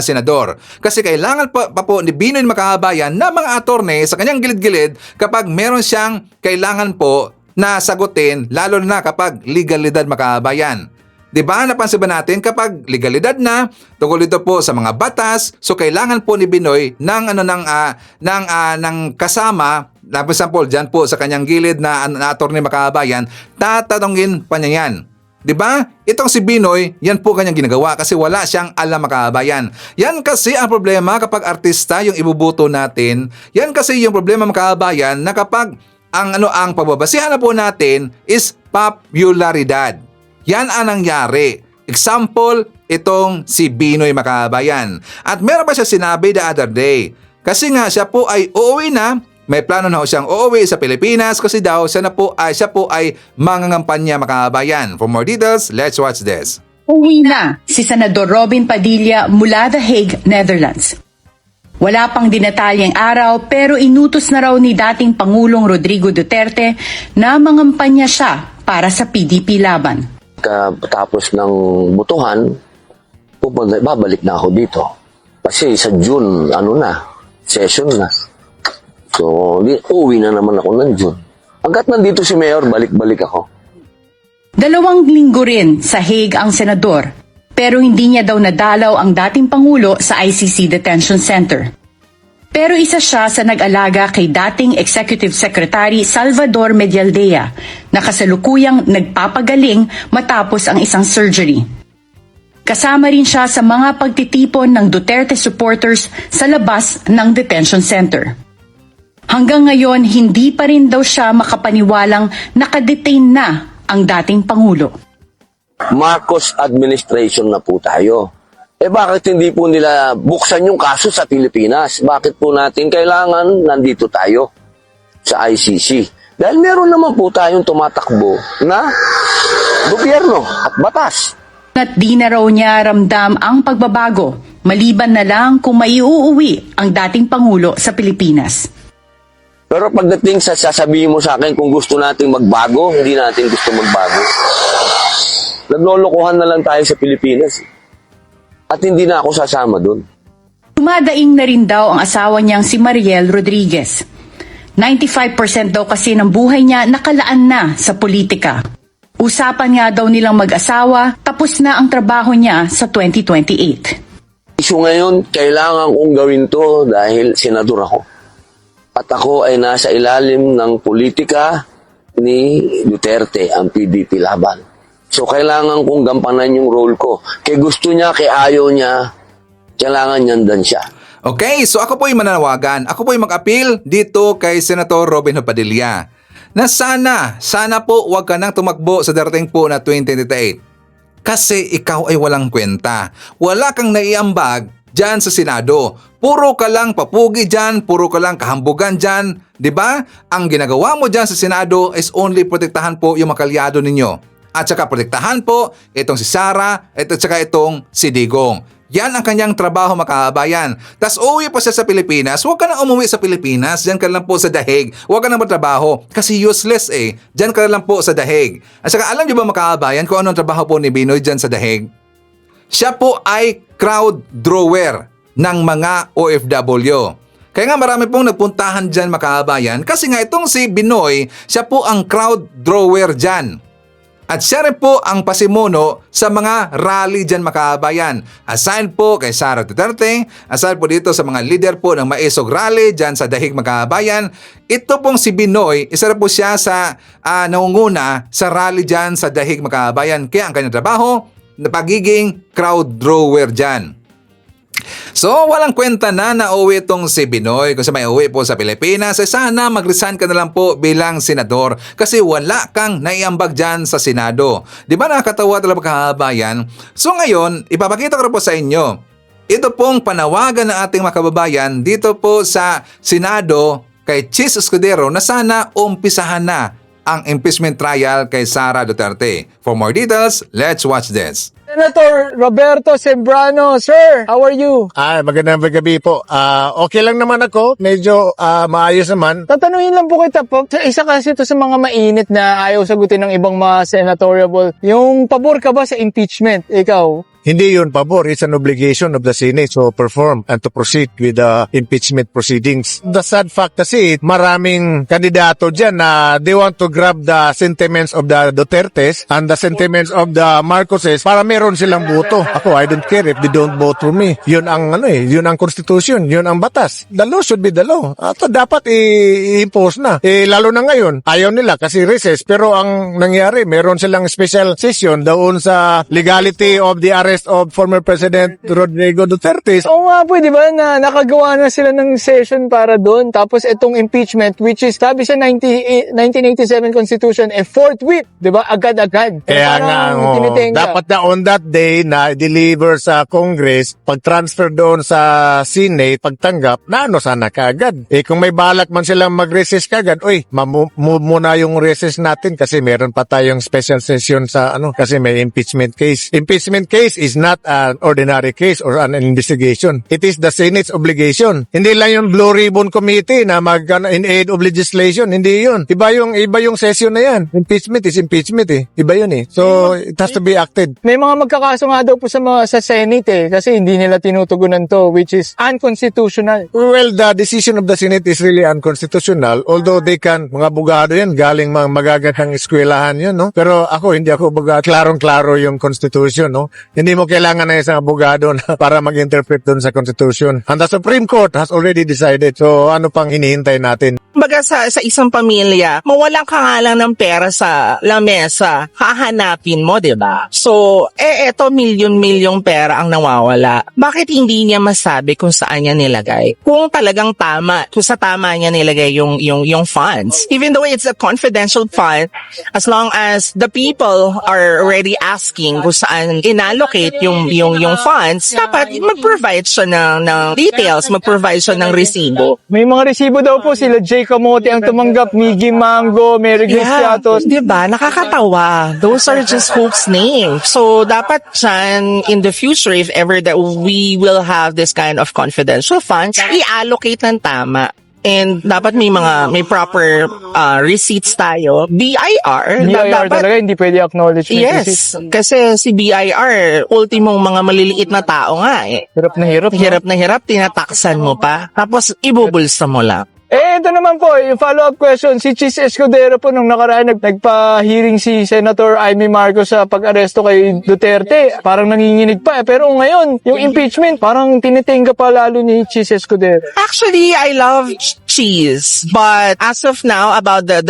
senador. Kasi kailangan pa po ni Binoy Makahabayan na mga attorney sa kanyang gilid-gilid kapag meron siyang kailangan po na sagutin, lalo na kapag legalidad Makahabayan. Diba? Napansin ba natin kapag legalidad na tungkol ito po sa mga batas, so kailangan po ni Binoy ng kasama, for example, dyan po sa kanyang gilid na attorney Makahabayan, tatanungin pa niya yan. Diba? Itong si Binoy, yan po kanyang ginagawa kasi wala siyang alam Makahabayan. Yan kasi ang problema kapag artista yung ibubuto natin. Yan kasi yung problema Makahabayan na kapag ang pagbabasihan na po natin is popularidad. Yan ang nangyari. Example, itong si Binoy Makahabayan. At meron pa siya sinabi the other day. Kasi nga siya po ay uuwi na may plano na ho siyang uuwi sa Pilipinas kasi daw siya po ay mangangampanya mga kababayan. For more details, let's watch this. Uwi na si Senador Robin Padilla mula The Hague, Netherlands. Wala pang dinatalyeng araw pero inutos na raw ni dating Pangulong Rodrigo Duterte na mangampanya siya para sa PDP laban. Tapos ng butuhan, babalik na ako dito. Kasi sa June, session na. So, uwi na naman ako ng June. Hanggat nandito si Mayor, balik-balik ako. 2 linggo rin sa Hague ang senador, pero hindi niya daw nadalaw ang dating Pangulo sa ICC Detention Center. Pero isa siya sa nag-alaga kay dating Executive Secretary Salvador Medialdea na kasalukuyang nagpapagaling matapos ang isang surgery. Kasama rin siya sa mga pagtitipon ng Duterte supporters sa labas ng detention center. Hanggang ngayon, hindi pa rin daw siya makapaniwalang nakadetain na ang dating Pangulo. Marcos administration na po tayo. Bakit hindi po nila buksan yung kaso sa Pilipinas? Bakit po natin kailangan nandito tayo sa ICC? Dahil meron naman po tayong tumatakbo na gobyerno at batas. At di na raw niya ramdam ang pagbabago, maliban na lang kung maiuuwi ang dating Pangulo sa Pilipinas. Pero pagdating sa sasabihin mo sa akin kung gusto nating magbago, hindi natin gusto magbago. Naglolokohan na lang tayo sa Pilipinas. At hindi na ako sasama doon. Dumadaing na rin daw ang asawa niyang si Mariel Rodriguez. 95% daw kasi ng buhay niya nakalaan na sa politika. Usapan nga daw nilang mag-asawa, tapos na ang trabaho niya sa 2028. Isu ngayon, kailangan kong gawin to dahil senador ako. At ako ay nasa ilalim ng politika ni Duterte, ang PDP laban. So kailangan kong gampanan yung role ko. Kaya gusto niya, kaya ayaw niya, kailangan nyandan siya. Okay, so ako po ay mananawagan. Ako po ay mag-appeal dito kay Senator Robin Padilla na sana po wag ka nang tumakbo sa darating po na 2028. Kasi ikaw ay walang kwenta. Wala kang naiambag dyan sa Senado. Puro ka lang papugi dyan, puro ka lang kahambugan dyan. Diba? Ang ginagawa mo dyan sa Senado is only protektahan po yung makalyado ninyo. At saka protektahan po itong si Sara at saka itong si Digong. Yan ang kanyang trabaho makabayan. Tas uwi pa siya sa Pilipinas. Huwag ka na umuwi sa Pilipinas. Diyan ka lang po sa The Hague. Huwag ka na matrabaho. Kasi useless eh. Diyan ka lang po sa The Hague. At saka alam niyo ba makabayan kung anong trabaho po ni Binoy dyan sa The Hague? Siya po ay crowd drawer ng mga OFW. Kaya nga marami pong nagpuntahan dyan makabayan kasi nga itong si Binoy, siya po ang crowd drawer dyan. At siya rin po ang pasimuno sa mga rally dyan makabayan. Aside po kay Sara Duterte, aside po dito sa mga leader po ng Maisog Rally dyan sa Dahig makabayan. Ito pong si Binoy, isa rin po siya sa nangunguna sa rally dyan sa Dahig makabayan. Kaya ang kanyang trabaho, na pagiging crowd drawer dyan. So, walang kwenta na nauwi itong si Binoy. Kung may uwi po sa Pilipinas, sana mag-resign ka na lang po bilang senador kasi wala kang naiambag dyan sa Senado. Di ba nakakatawa talaga kababayan? So ngayon, ipapakita ko po sa inyo. Ito pong panawagan ng ating mga kababayan dito po sa Senado kay Chis Escudero na sana umpisahan na ang impeachment trial kay Sara Duterte. For more details, let's watch this. Senator Roberto Sembrano, sir, how are you? Magandang gabi po. Okay lang naman ako. Medyo maayos naman. Tatanungin lang po kita po. Isa kasi ito sa mga mainit na ayaw sagutin ng ibang mga senatorial. Yung pabor ka ba sa impeachment? Ikaw? Hindi yun pabor. It's an obligation of the Senate to perform and to proceed with the impeachment proceedings. The sad fact kasi, maraming kandidato dyan na they want to grab the sentiments of the Dutertes and the sentiments of the Marcoses para meron silang boto. Ako, I don't care if they don't vote for me. Yun ang yun ang constitution, yun ang batas. The law should be the law. Ito dapat i-impose na. Lalo na ngayon, ayaw nila kasi recess. Pero ang nangyari, meron silang special session doon sa legality of the arrest request of former President Rodrigo Duterte. Oo nga po, di ba, na nakagawa na sila ng session para doon. Tapos itong impeachment, which is sabi sa 1987 Constitution, forthwith, di ba, agad-agad. Kaya nga, dapat na on that day na deliver sa Congress, pag-transfer doon sa Senate, pagtanggap, na ano sana kaagad. Kung may balak man silang mag-recess kaagad, move muna yung recess natin kasi meron pa tayong special session sa kasi may impeachment case. Impeachment case is not an ordinary case or an investigation. It is the Senate's obligation. Hindi lang yung Blue Ribbon Committee na in aid of legislation. Hindi yun. Iba yung session na yan. Impeachment is impeachment Iba yun So, it has to be acted. May mga magkakaso nga daw po sa Senate kasi hindi nila tinutugunan to, which is unconstitutional. Well, the decision of the Senate is really unconstitutional. Although they can, mga abogado yan, galing mga magagandang eskwelahan yun, no? Pero hindi ako abogado. Klarong-klaro yung Constitution, no? Hindi mo kailangan na isang abogado para mag-interpret dun sa Constitution. And the Supreme Court has already decided. So, ano pang hinihintay natin? Baga sa isang pamilya, mawalan ka nga lang ng pera sa lamesa, hahanapin mo, di ba? So, eto milyon-milyong pera ang nawawala. Bakit hindi niya masabi kung saan niya nilagay? Kung talagang tama, kung sa tama niya nilagay yung funds. Even though it's a confidential fund, as long as the people are already asking kung saan inallocate yung funds, dapat mag-provide siya ng details, mag-provide siya ng resibo. May mga resibo daw po sila Jay Kamote ang tumanggap, Miggy Mango, Mary Graciatos. Diba? Nakakatawa. Those are just folks' names. So, dapat dyan, in the future, if ever that we will have this kind of confidential funds, i-allocate ng tama. And dapat may proper receipts tayo. BIR. BIR talaga, hindi pwede acknowledgement yes, receipt. Kasi si BIR, ultimong mga maliliit na tao nga Hirap na hirap. Hirap na hirap, tinataksan mo pa. Tapos, ibubulsa mo lang. Ito naman po, yung follow-up question, si Chis Escudero po nung nakaraan nagpa-hearing si Senator Amy Marcos sa pag-aresto kay Duterte. Parang nanginginig pa pero ngayon, yung impeachment, parang tinitingga pa lalo ni Chis Escudero. Actually, I love Chis, but as of now, about the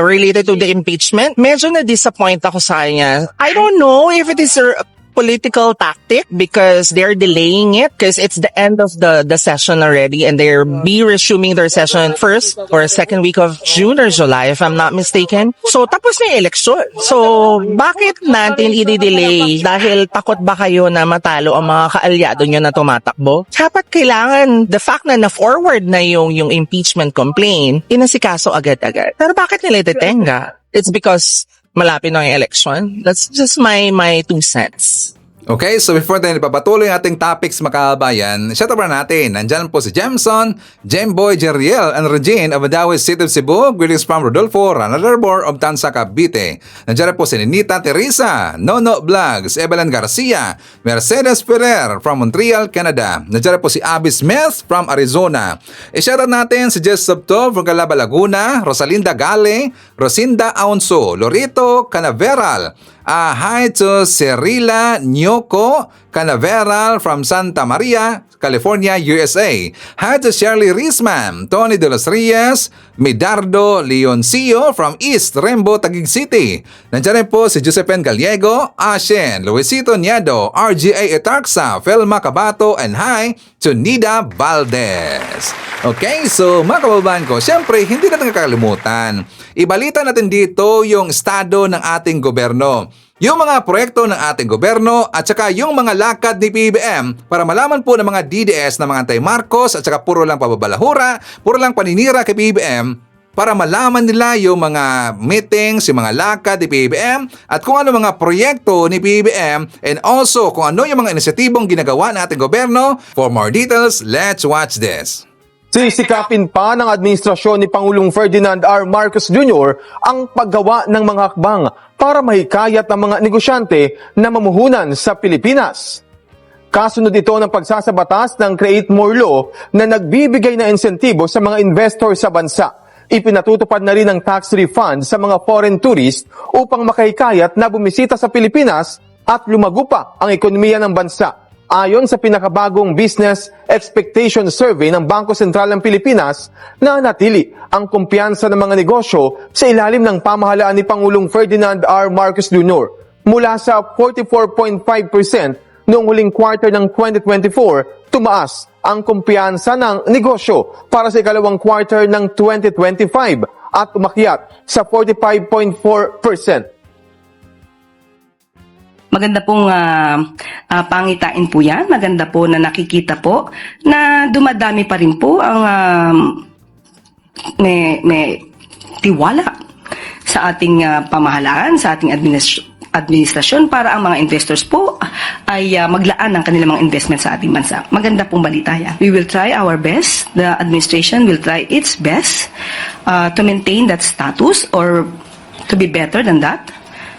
related to the impeachment, medyo na-disappoint ako sa kanya. I don't know if it is political tactic because they're delaying it because it's the end of the session already and they're resuming their session first or second week of June or July if I'm not mistaken. So tapos na yung election. So bakit natin i-delay? Dahil takot ba kayo na matalo ang mga kaalyado nyo na tumatakbo? Dapat kailangan the fact na na-forward na yung impeachment complaint, inasikaso agad-agad. Pero bakit nila itetenga? It's because malapit na yung election. That's just my 2 cents. Okay, so before tayo ipapatuloy ang ating topics mga kabayan, shout out natin. Nandyan po si Jemson, Jemboy, Jeriel, and Regine of Adawi City of Cebu. Greetings from Rodolfo, Ranadarbor of Tansa, Cavite. Nandyan po si Ninita Teresa, Nono Vlogs, Evelyn Garcia, Mercedes Ferrer from Montreal, Canada. Nandyan po si Abby Smith from Arizona. I-shout out natin si Jess Subto from Calaba, Laguna, Rosalinda Gale, Rosinda Aonso, Lorito Canaveral. Hi to Cerila Nyoko Canaveral from Santa Maria, California, USA. Hi to Shirley Risman, Tony De Los Rios, Midardo Leoncio from East Rembo, Taguig City. Nandiyan rin po si Josephine Gallego, Ashen, Luisito Niado, RGA Etarxa, Felma Cabato, and hi to Nida Valdez. Okay, so mga kababayan ko, syempre hindi natin kakalimutan. Ibalita natin dito yung estado ng ating gobyerno. Yung mga proyekto ng ating gobyerno at saka yung mga lakad ni PBBM para malaman po ng mga DDS na mga anti-Marcos at saka puro lang pababalahura, puro lang paninira kay PBBM para malaman nila yung mga meetings, yung mga lakad ni PBBM at kung ano mga proyekto ni PBBM and also kung ano yung mga inisyatibong ginagawa ng ating gobyerno. For more details, let's watch this. Sisikapin pa ng administrasyon ni Pangulong Ferdinand R. Marcos Jr. ang paggawa ng mga hakbang para mahikayat ng mga negosyante na mamuhunan sa Pilipinas. Kasunod ito ng pagsasabatas ng Create More Law na nagbibigay ng insentibo sa mga investor sa bansa. Ipinatutupad na rin ang tax refund sa mga foreign tourist upang makahikayat na bumisita sa Pilipinas at lumago pa ang ekonomiya ng bansa. Ayon sa pinakabagong Business Expectation Survey ng Bangko Sentral ng Pilipinas, nanatili ang kumpiyansa ng mga negosyo sa ilalim ng pamahalaan ni Pangulong Ferdinand R. Marcos Jr. mula sa 44.5% noong huling quarter ng 2024, tumaas ang kumpiyansa ng negosyo para sa ikalawang quarter ng 2025 at umakyat sa 45.4%. Maganda pong pangitain po yan. Maganda po na nakikita po na dumadami pa rin po ang may tiwala sa ating pamahalaan, sa ating administrasyon para ang mga investors po ay maglaan ng kanilang mga investment sa ating bansa. Maganda pong balita yan. We will try our best. The administration will try its best to maintain that status or to be better than that,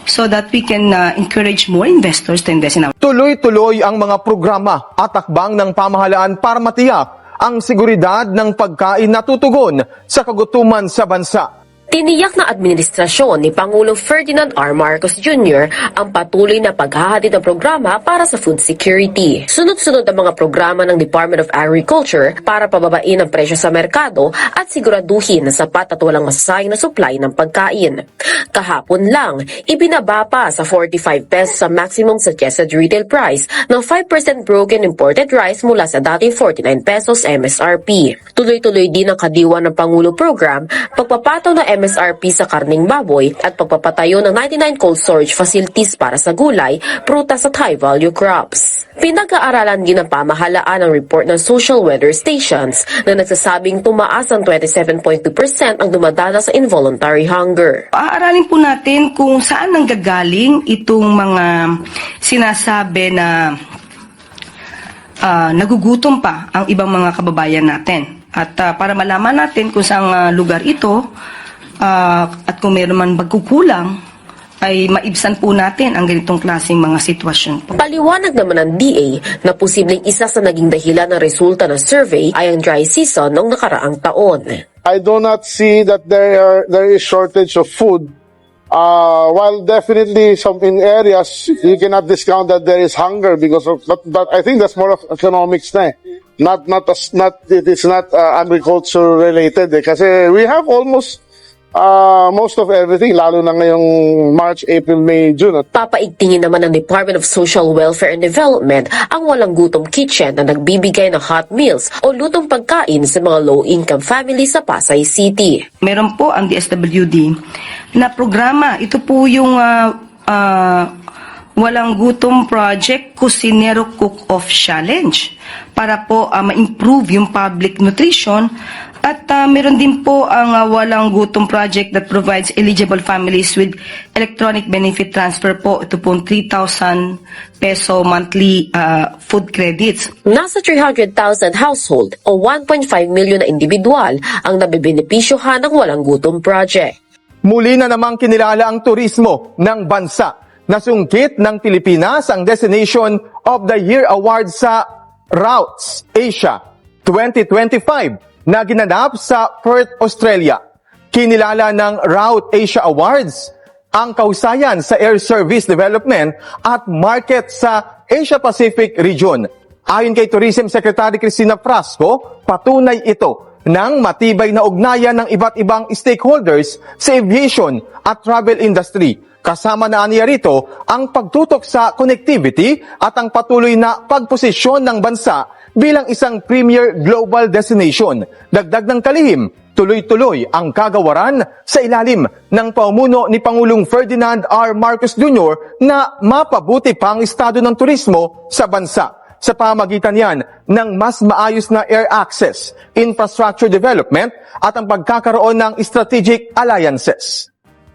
so that we can encourage more investors to invest in our... Tuloy-tuloy ang mga programa at akbang ng pamahalaan para matiyak ang seguridad ng pagkain na tutugon sa kagutuman sa bansa. Tiniyak na administrasyon ni Pangulong Ferdinand R. Marcos Jr. ang patuloy na paghahatid ng programa para sa food security. Sunod-sunod ang mga programa ng Department of Agriculture para pababain ang presyo sa merkado at siguraduhin na sapat at walang masasayang na supply ng pagkain. Kahapon lang, ibinaba pa sa 45 pesos sa maximum suggested retail price ng 5% broken imported rice mula sa dating 49 pesos MSRP. Tuloy-tuloy din ang kadiwa ng Pangulo program, pagpapataw ng MSRP sa karning baboy at pagpapatayo ng 99 cold storage facilities para sa gulay, prutas at high-value crops. Pinag-aaralan din ng pamahalaan ang report ng social weather stations na nagsasabing tumaas ang 27.2% ang dumadana sa involuntary hunger. Aaralin po natin kung saan nanggagaling itong mga sinasabi na nagugutom pa ang ibang mga kababayan natin. At para malaman natin kung saan lugar ito, at kung meron man pagkukulang, ay maibsan po natin ang ganitong klaseng mga sitwasyon. Paliwanag naman ng DA na posibleng isa sa naging dahilan ng resulta ng survey ay ang dry season noong nakaraang taon. I do not see that there is shortage of food. While definitely some in areas you cannot discount that there is hunger because of but I think that's more of economics na. It is not agriculture related kasi we have almost most of everything, lalo na ngayong March, April, May, June. Papaigtingin naman ng Department of Social Welfare and Development ang Walang Gutom Kitchen na nagbibigay ng hot meals o lutong pagkain sa mga low-income families sa Pasay City. Meron po ang DSWD na programa. Ito po yung Walang Gutom Project Kusinero Cook-Off Challenge para po ma-improve yung public nutrition. At meron din po ang Walang Gutom Project that provides eligible families with electronic benefit transfer po. Ito po 3,000 peso monthly food credits. Nasa 300,000 household o 1.5 million na individual ang nabibenepisyohan ng Walang Gutom Project. Muli na namang kinilala ang turismo ng bansa. Nasungkit ng Pilipinas ang Destination of the Year Award sa Routes Asia 2025 na ginanap sa Perth, Australia. Kinilala ng Route Asia Awards ang kahusayan sa air service development at market sa Asia-Pacific region. Ayon kay Tourism Secretary Cristina Frasco, patunay ito ng matibay na ugnayan ng iba't ibang stakeholders sa aviation at travel industry. Kasama na niya rito ang pagtutok sa connectivity at ang patuloy na pagposisyon ng bansa bilang isang premier global destination. Dagdag ng kalihim, tuloy-tuloy ang kagawaran sa ilalim ng pamumuno ni Pangulong Ferdinand R. Marcos Jr. na mapabuti pa ang estado ng turismo sa bansa. Sa pamagitan yan ng mas maayos na air access, infrastructure development at ang pagkakaroon ng strategic alliances.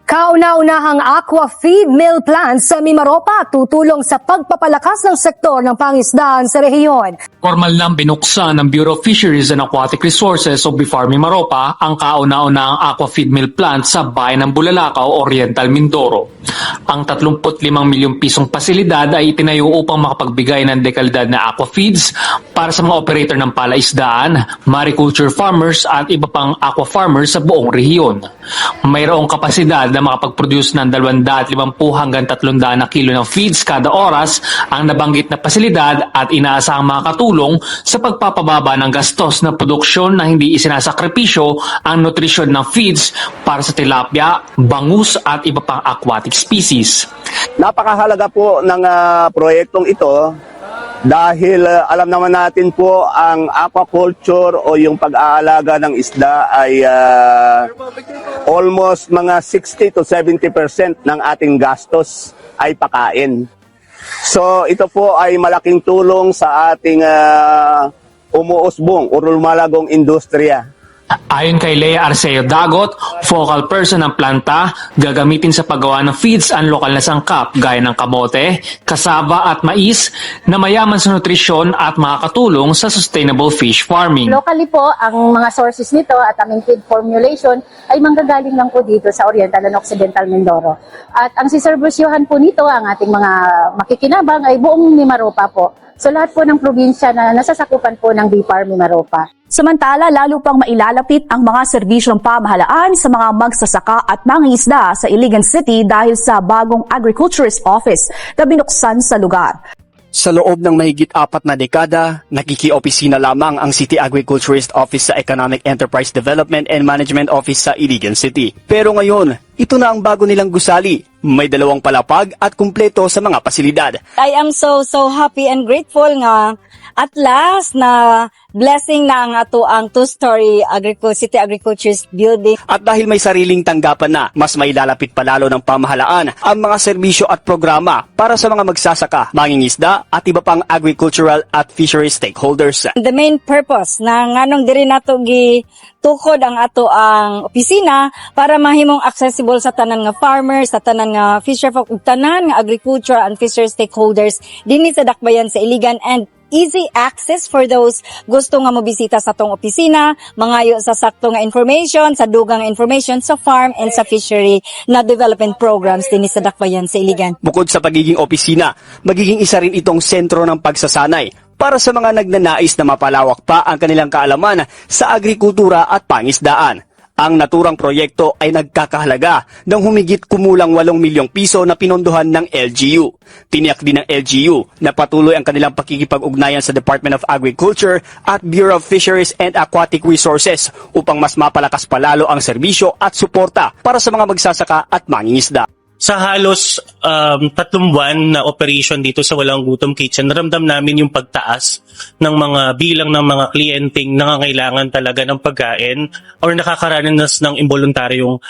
Kauna-unahang aqua feed mill plant sa Mimaropa tutulong sa pagpapalakas ng sektor ng pangisdaan sa rehiyon. Formal nang binuksan ng Bureau of Fisheries and Aquatic Resources o BIFAR Mimaropa ang kauna-unahang aqua feed mill plant sa bayan ng Bulalakaw, Oriental Mindoro. Ang 35 milyong pisong pasilidad ay itinayo upang makapagbigay ng dekalidad na aqua feeds para sa mga operator ng palaisdaan, mariculture farmers at iba pang aqua farmers sa buong rehiyon. Mayroong kapasidad na makapag-produce ng 250 hanggang 300 na kilo ng feeds kada oras ang nabanggit na pasilidad at inaasahang makakatulong sa pagpapababa ng gastos na produksyon na hindi isinasakripisyo ang nutrisyon ng feeds para sa tilapia, bangus at iba pang aquatic species. Napakahalaga po ng proyektong ito Dahil alam naman natin po ang aquaculture o yung pag-aalaga ng isda ay almost mga 60 to 70% ng ating gastos ay pakain. So ito po ay malaking tulong sa ating umuusbong o lumalagong industriya. Ayon kay Lea Arceo Dagot, focal person ng planta, gagamitin sa paggawa ng feeds ang lokal na sangkap gaya ng kamote, kasaba at mais na mayaman sa nutrisyon at makakatulong sa sustainable fish farming. Locally po, ang mga sources nito at aming feed formulation ay manggagaling lang po dito sa Oriental and Occidental Mindoro. At ang siservisyohan po nito, ang ating mga makikinabang ay buong Mimaropa po. So lahat po ng probinsya na nasasakupan po ng BFAR Mimaropa. Samantala, lalo pang mailalapit ang mga serbisyong pamahalaan sa mga magsasaka at mangingisda sa Iligan City dahil sa bagong Agriculturist Office na binuksan sa lugar. Sa loob ng mahigit 4 na dekada, nakikiopisina lamang ang City Agriculturist Office sa Economic Enterprise Development and Management Office sa Iligan City. Pero ngayon, ito na ang bago nilang gusali. May 2 palapag at kumpleto sa mga pasilidad. I am so happy and grateful nga at last na blessing na ang ato ang 2-story City Agriculturist Building. At dahil may sariling tanggapan na, mas mailalapit palalo ng pamahalaan ang mga serbisyo at programa para sa mga magsasaka, mangingisda at iba pang agricultural at fishery stakeholders. The main purpose na nganong diri nato tukod ang ato ang opisina para mahimong accessible sa tanan nga farmers, sa tanan nga fisher folk, tanan nga agriculture and fishery stakeholders dinhi sa dakbayan sa Iligan, and easy access for those gusto nga mobisita sa tong opisina, mangayo sa sakto nga information, sa dugang information sa farm and sa fishery na development programs dinhi sa dakbayan sa Iligan. Bukod sa pagiging opisina, magiging isa rin itong sentro ng pagsasanay para sa mga nagnanais na mapalawak pa ang kanilang kaalaman sa agrikultura at pangisdaan. Ang naturang proyekto ay nagkakahalaga ng humigit kumulang 8 milyong piso na pinondohan ng LGU. Tiniyak din ng LGU na patuloy ang kanilang pakikipag-ugnayan sa Department of Agriculture at Bureau of Fisheries and Aquatic Resources upang mas mapalakas palalo ang serbisyo at suporta para sa mga magsasaka at mangingisda. Sa halos 3 buwan na operation dito sa Walang Gutom Kitchen, naramdam namin yung pagtaas ng mga bilang ng mga kliyenteng nangangailangan talaga ng pagkain or nakakaranas ng involuntaryong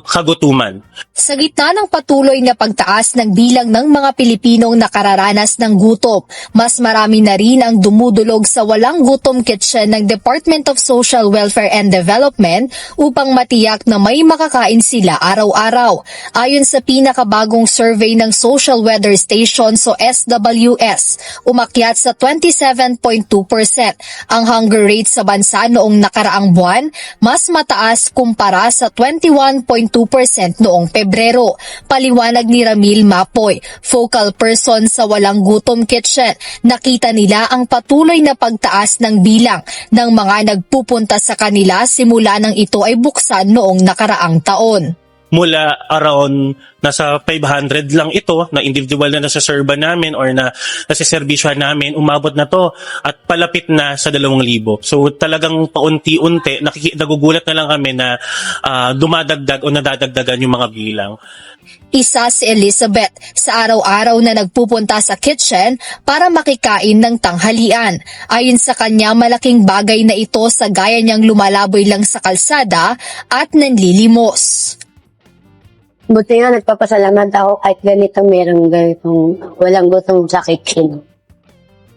kagutuman. Sa gitna ng patuloy na pagtaas ng bilang ng mga Pilipinong nakararanas ng gutom, mas marami na rin ang dumudulog sa Walang Gutom Kitchen ng Department of Social Welfare and Development upang matiyak na may makakain sila araw-araw. Ayon sa pinakabagong survey ng Social Weather Station o SWS, umakyat sa 27.2%. Ang hunger rate sa bansa noong nakaraang buwan, mas mataas kumpara sa 21.2% noong Pebrero. Paliwanag ni Ramil Mapoy, focal person sa Walang Gutom Kitchen. Nakita nila ang patuloy na pagtaas ng bilang ng mga nagpupunta sa kanila simula nang ito ay buksan noong nakaraang taon. Mula around nasa 500 lang ito na individual na nasaserba namin or na nasiservisyohan namin, umabot na to at palapit na sa 2,000. So talagang paunti-unti, nagugulat na lang kami na dumadagdag o nadadagdagan yung mga bilang. Isa si Elizabeth sa araw-araw na nagpupunta sa kitchen para makikain ng tanghalian. Ayon sa kanya, malaking bagay na ito sa gaya niyang lumalaboy lang sa kalsada at nanlilimos. Buti nga nagpapasalamat ako kahit ganito merong ganitong walang gutom sa kitchen.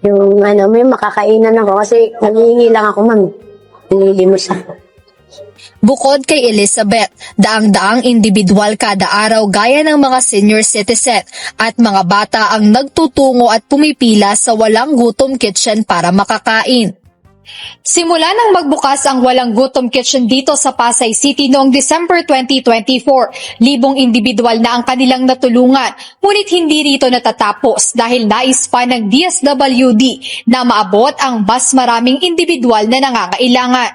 Yung may makakainan ako kasi nanghihingi lang ako, ma'am. Nililimos ako. Bukod kay Elizabeth, daang-daang individual kada araw gaya ng mga senior citizen at mga bata ang nagtutungo at pumipila sa Walang Gutom Kitchen para makakain. Simula nang magbukas ang Walang Gutom Kitchen dito sa Pasay City noong December 2024, libong individual na ang kanilang natulungan, ngunit hindi rito natatapos dahil nais pa ng DSWD na maabot ang mas maraming individual na nangangailangan.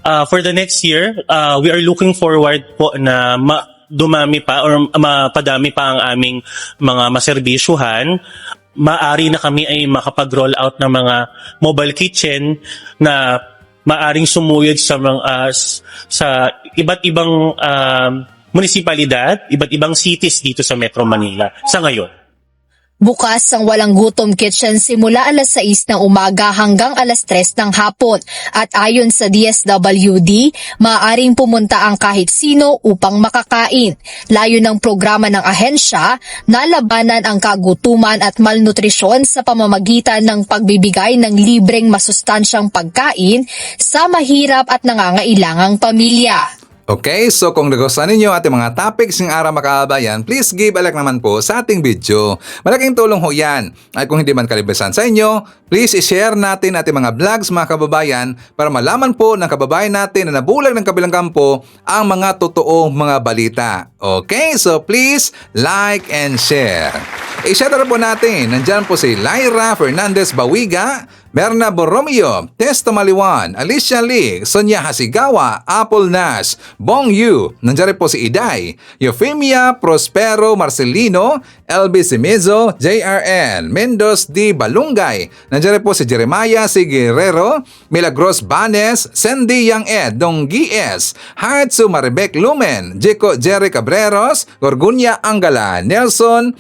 For the next year, we are looking forward po na dumami pa or mapadami pa ang aming mga maserbisyuhan. Maari na kami ay makapag-roll out ng mga mobile kitchen na maaring sumuyod sa iba't ibang munisipalidad, iba't ibang cities dito sa Metro Manila sa ngayon. Bukas ang Walang Gutom Kitchen simula alas 6 ng umaga hanggang alas 3 ng hapon at ayon sa DSWD, maaaring pumunta ang kahit sino upang makakain. Layo ng programa ng ahensya na labanan ang kagutuman at malnutrisyon sa pamamagitan ng pagbibigay ng libreng masustansyang pagkain sa mahirap at nangangailangang pamilya. Okay, so kung nagustuhan ninyo ating mga topics ng araw mga kababayan, please give a like naman po sa ating video. Malaking tulong ho yan. At kung hindi man kalibrasan sa inyo, please i-share natin ating mga vlogs mga kababayan para malaman po ng kababayan natin na nabulag ng kabilang kampo ang mga totoong mga balita. Okay, so please like and share. I-share po natin, nandyan po si Lyra Fernandez Bawiga, Merna Borromeo, Testo Maliwan, Alicia Lee, Sonia Hasigawa, Apple Nash, Bong Yu, nandiyan rin po si Iday, Eufemia Prospero Marcelino, LB Simezo, JRN, Mendoz D. Balungay, nandiyan rin po si Jeremiah C. Guerrero, Milagros Banes, Sandy Yang Ed, Donggi S, Hartsu Maribek Lumen, Jeco Jerry Cabreros, Gorgunya Angala, Nelson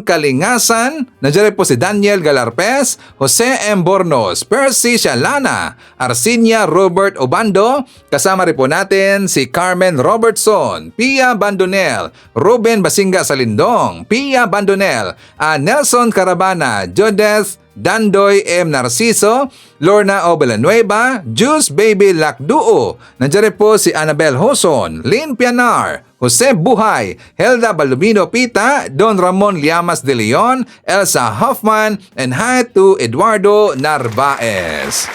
Kalingasan, nandiyan rin po si Daniel Galarpes, Jose M. Bornos, Percy Shalana, Arsinia Robert Obando, kasama rin po natin si Carmen Robertson, Pia Bandonel, Ruben Basinga Salindong, Pia Bandonel, Nelson Carabana, Jodeth Dandoy M. Narciso, Lorna O. Villanueva, Juice Baby Lakduo, nandiyan rin po si Annabel Hoson, Lynn Pianar, Jose Buhay, Helda Balumino Pita, Don Ramon Llamas de Leon, Elsa Hoffman, and hi to Eduardo Narvaez.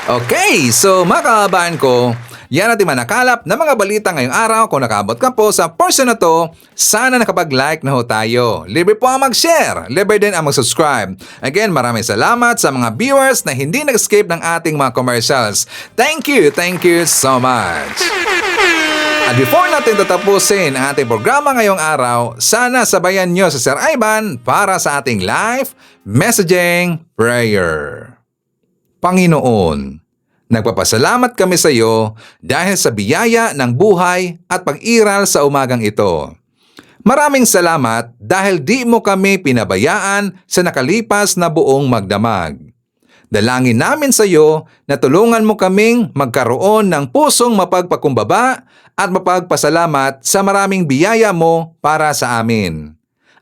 Okay, so mga kababayan ko, yan natin manakalap ng mga balita ngayong araw. Kung nakabot ka po sa portion na to, sana nakapag-like na ho tayo. Libre po ang mag-share, libre din ang mag-subscribe. Again, maraming salamat sa mga viewers na hindi nag-escape ng ating mga commercials. Thank you so much. At before natin tatapusin ang ating programa ngayong araw, sana sabayan nyo si Sir Ivan para sa ating live messaging prayer. Panginoon, nagpapasalamat kami sa iyo dahil sa biyaya ng buhay at pag-iral sa umagang ito. Maraming salamat dahil di mo kami pinabayaan sa nakalipas na buong magdamag. Dalangin namin sa iyo na tulungan mo kaming magkaroon ng pusong mapagpakumbaba at mapagpasalamat sa maraming biyaya mo para sa amin.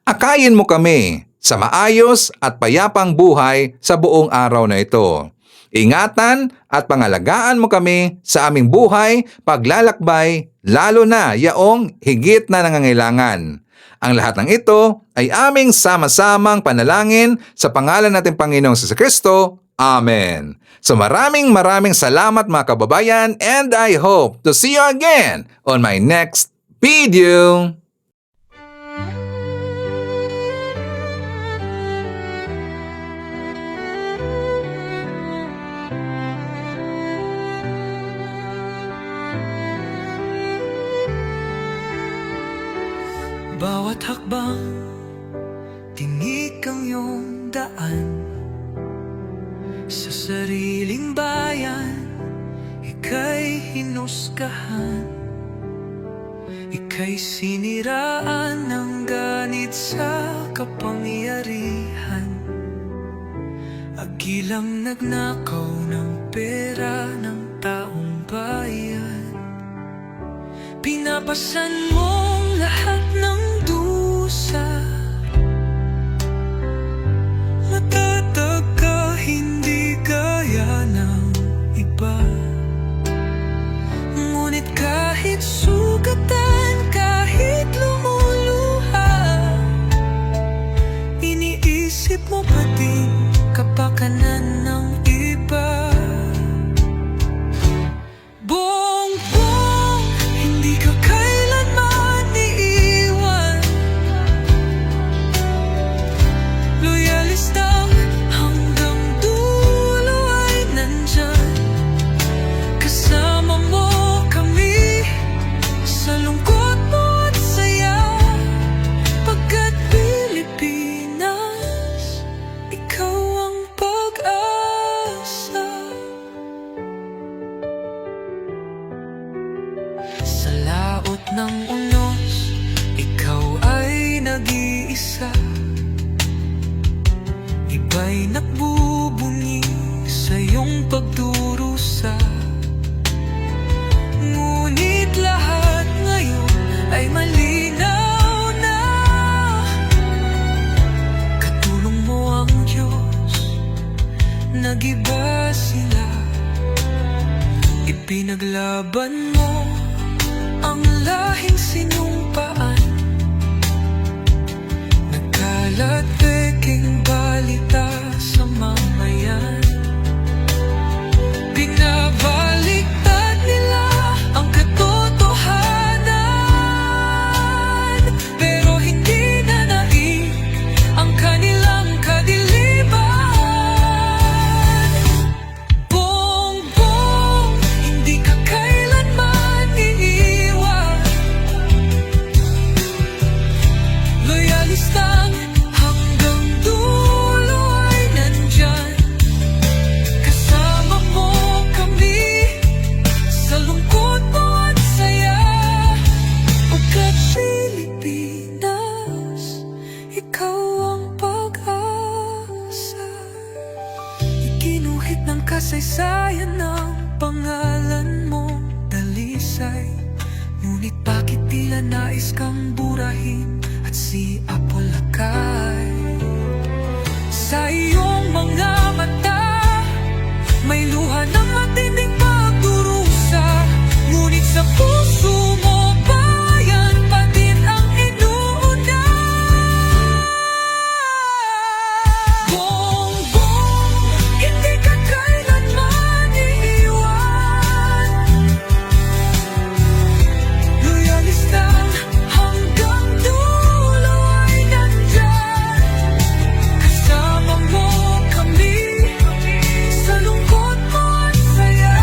Akayin mo kami sa maayos at payapang buhay sa buong araw na ito. Ingatan at pangalagaan mo kami sa aming buhay, paglalakbay, lalo na yaong higit na nangangailangan. Ang lahat ng ito ay aming sama-samang panalangin sa pangalan nating Panginoong Jesucristo. Amen. So maraming salamat mga kababayan, and I hope to see you again on my next video. Bawat hakbang, tinig ang iyong daan. Sa sariling bayan, ika'y hinusgahan. Ika'y siniraan ng ganit sa kapangyarihan. Agilang nagnakaw ng pera ng taong bayan. Pinapasan mong lahat ng dusa. Matatag ka, hindi gaya ng iba. Ngunit kahit sugatan, kahit lumuluha, iniisip mo pa din kapakanan ng iba. Bongbong, hindi ka kailanman iiwan. isa, iba'y nagbubunyi sa iyong pagdurusa. Ngunit lahat ngayon ay malinaw na. Katulong mo ang Diyos, nag-iba sila. Ipinaglaban mo ang lahing sinumpaan. Nagkalat peking balita sa mamayan. Binabaliktad nila ang katotohanan, pero hindi na naig ang kanilang kadiliman. Bongbong, hindi ka kailanman iiwan. Loyalistang hanggang dulo ay nandyan. Kasama mo kami sa lungkot mo at saya. Pagkat Pilipinas, ikaw ang pag-asa. Ikinuhit ng kasaysayan ng pangalan mo, dalisay. Ngunit bakit tila nais kang burahin at si Apolacay? Sa iyong mga mata, may luha ng matinding pagdurusa. Ngunit sa puso mo, bayan pa din ang inuuna. Bongbong, hindi ka kailanman iiwan. Loyalista hanggang dulo ay nandyan. Kasama mo kami sa lungkot mo at saya.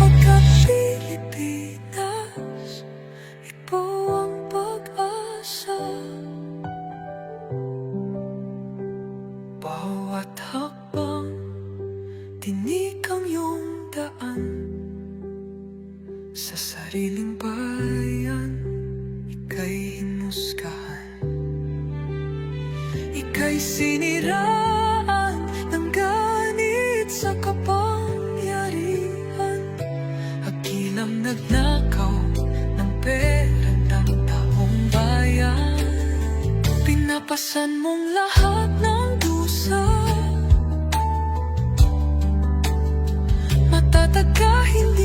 Pagkat Pilipinas, ikaw ang pag-asa. Bawat hakbang, tinik ang iyong daan. Sa sariling bayan, ika'y hinusgahan. Ika'y siniraan ng ganit sa kapangyarihan. Hagilang nagnakaw ng pera ng taong bayan. Pinapasan mong lahat ng dusa. Matatag ka, hindi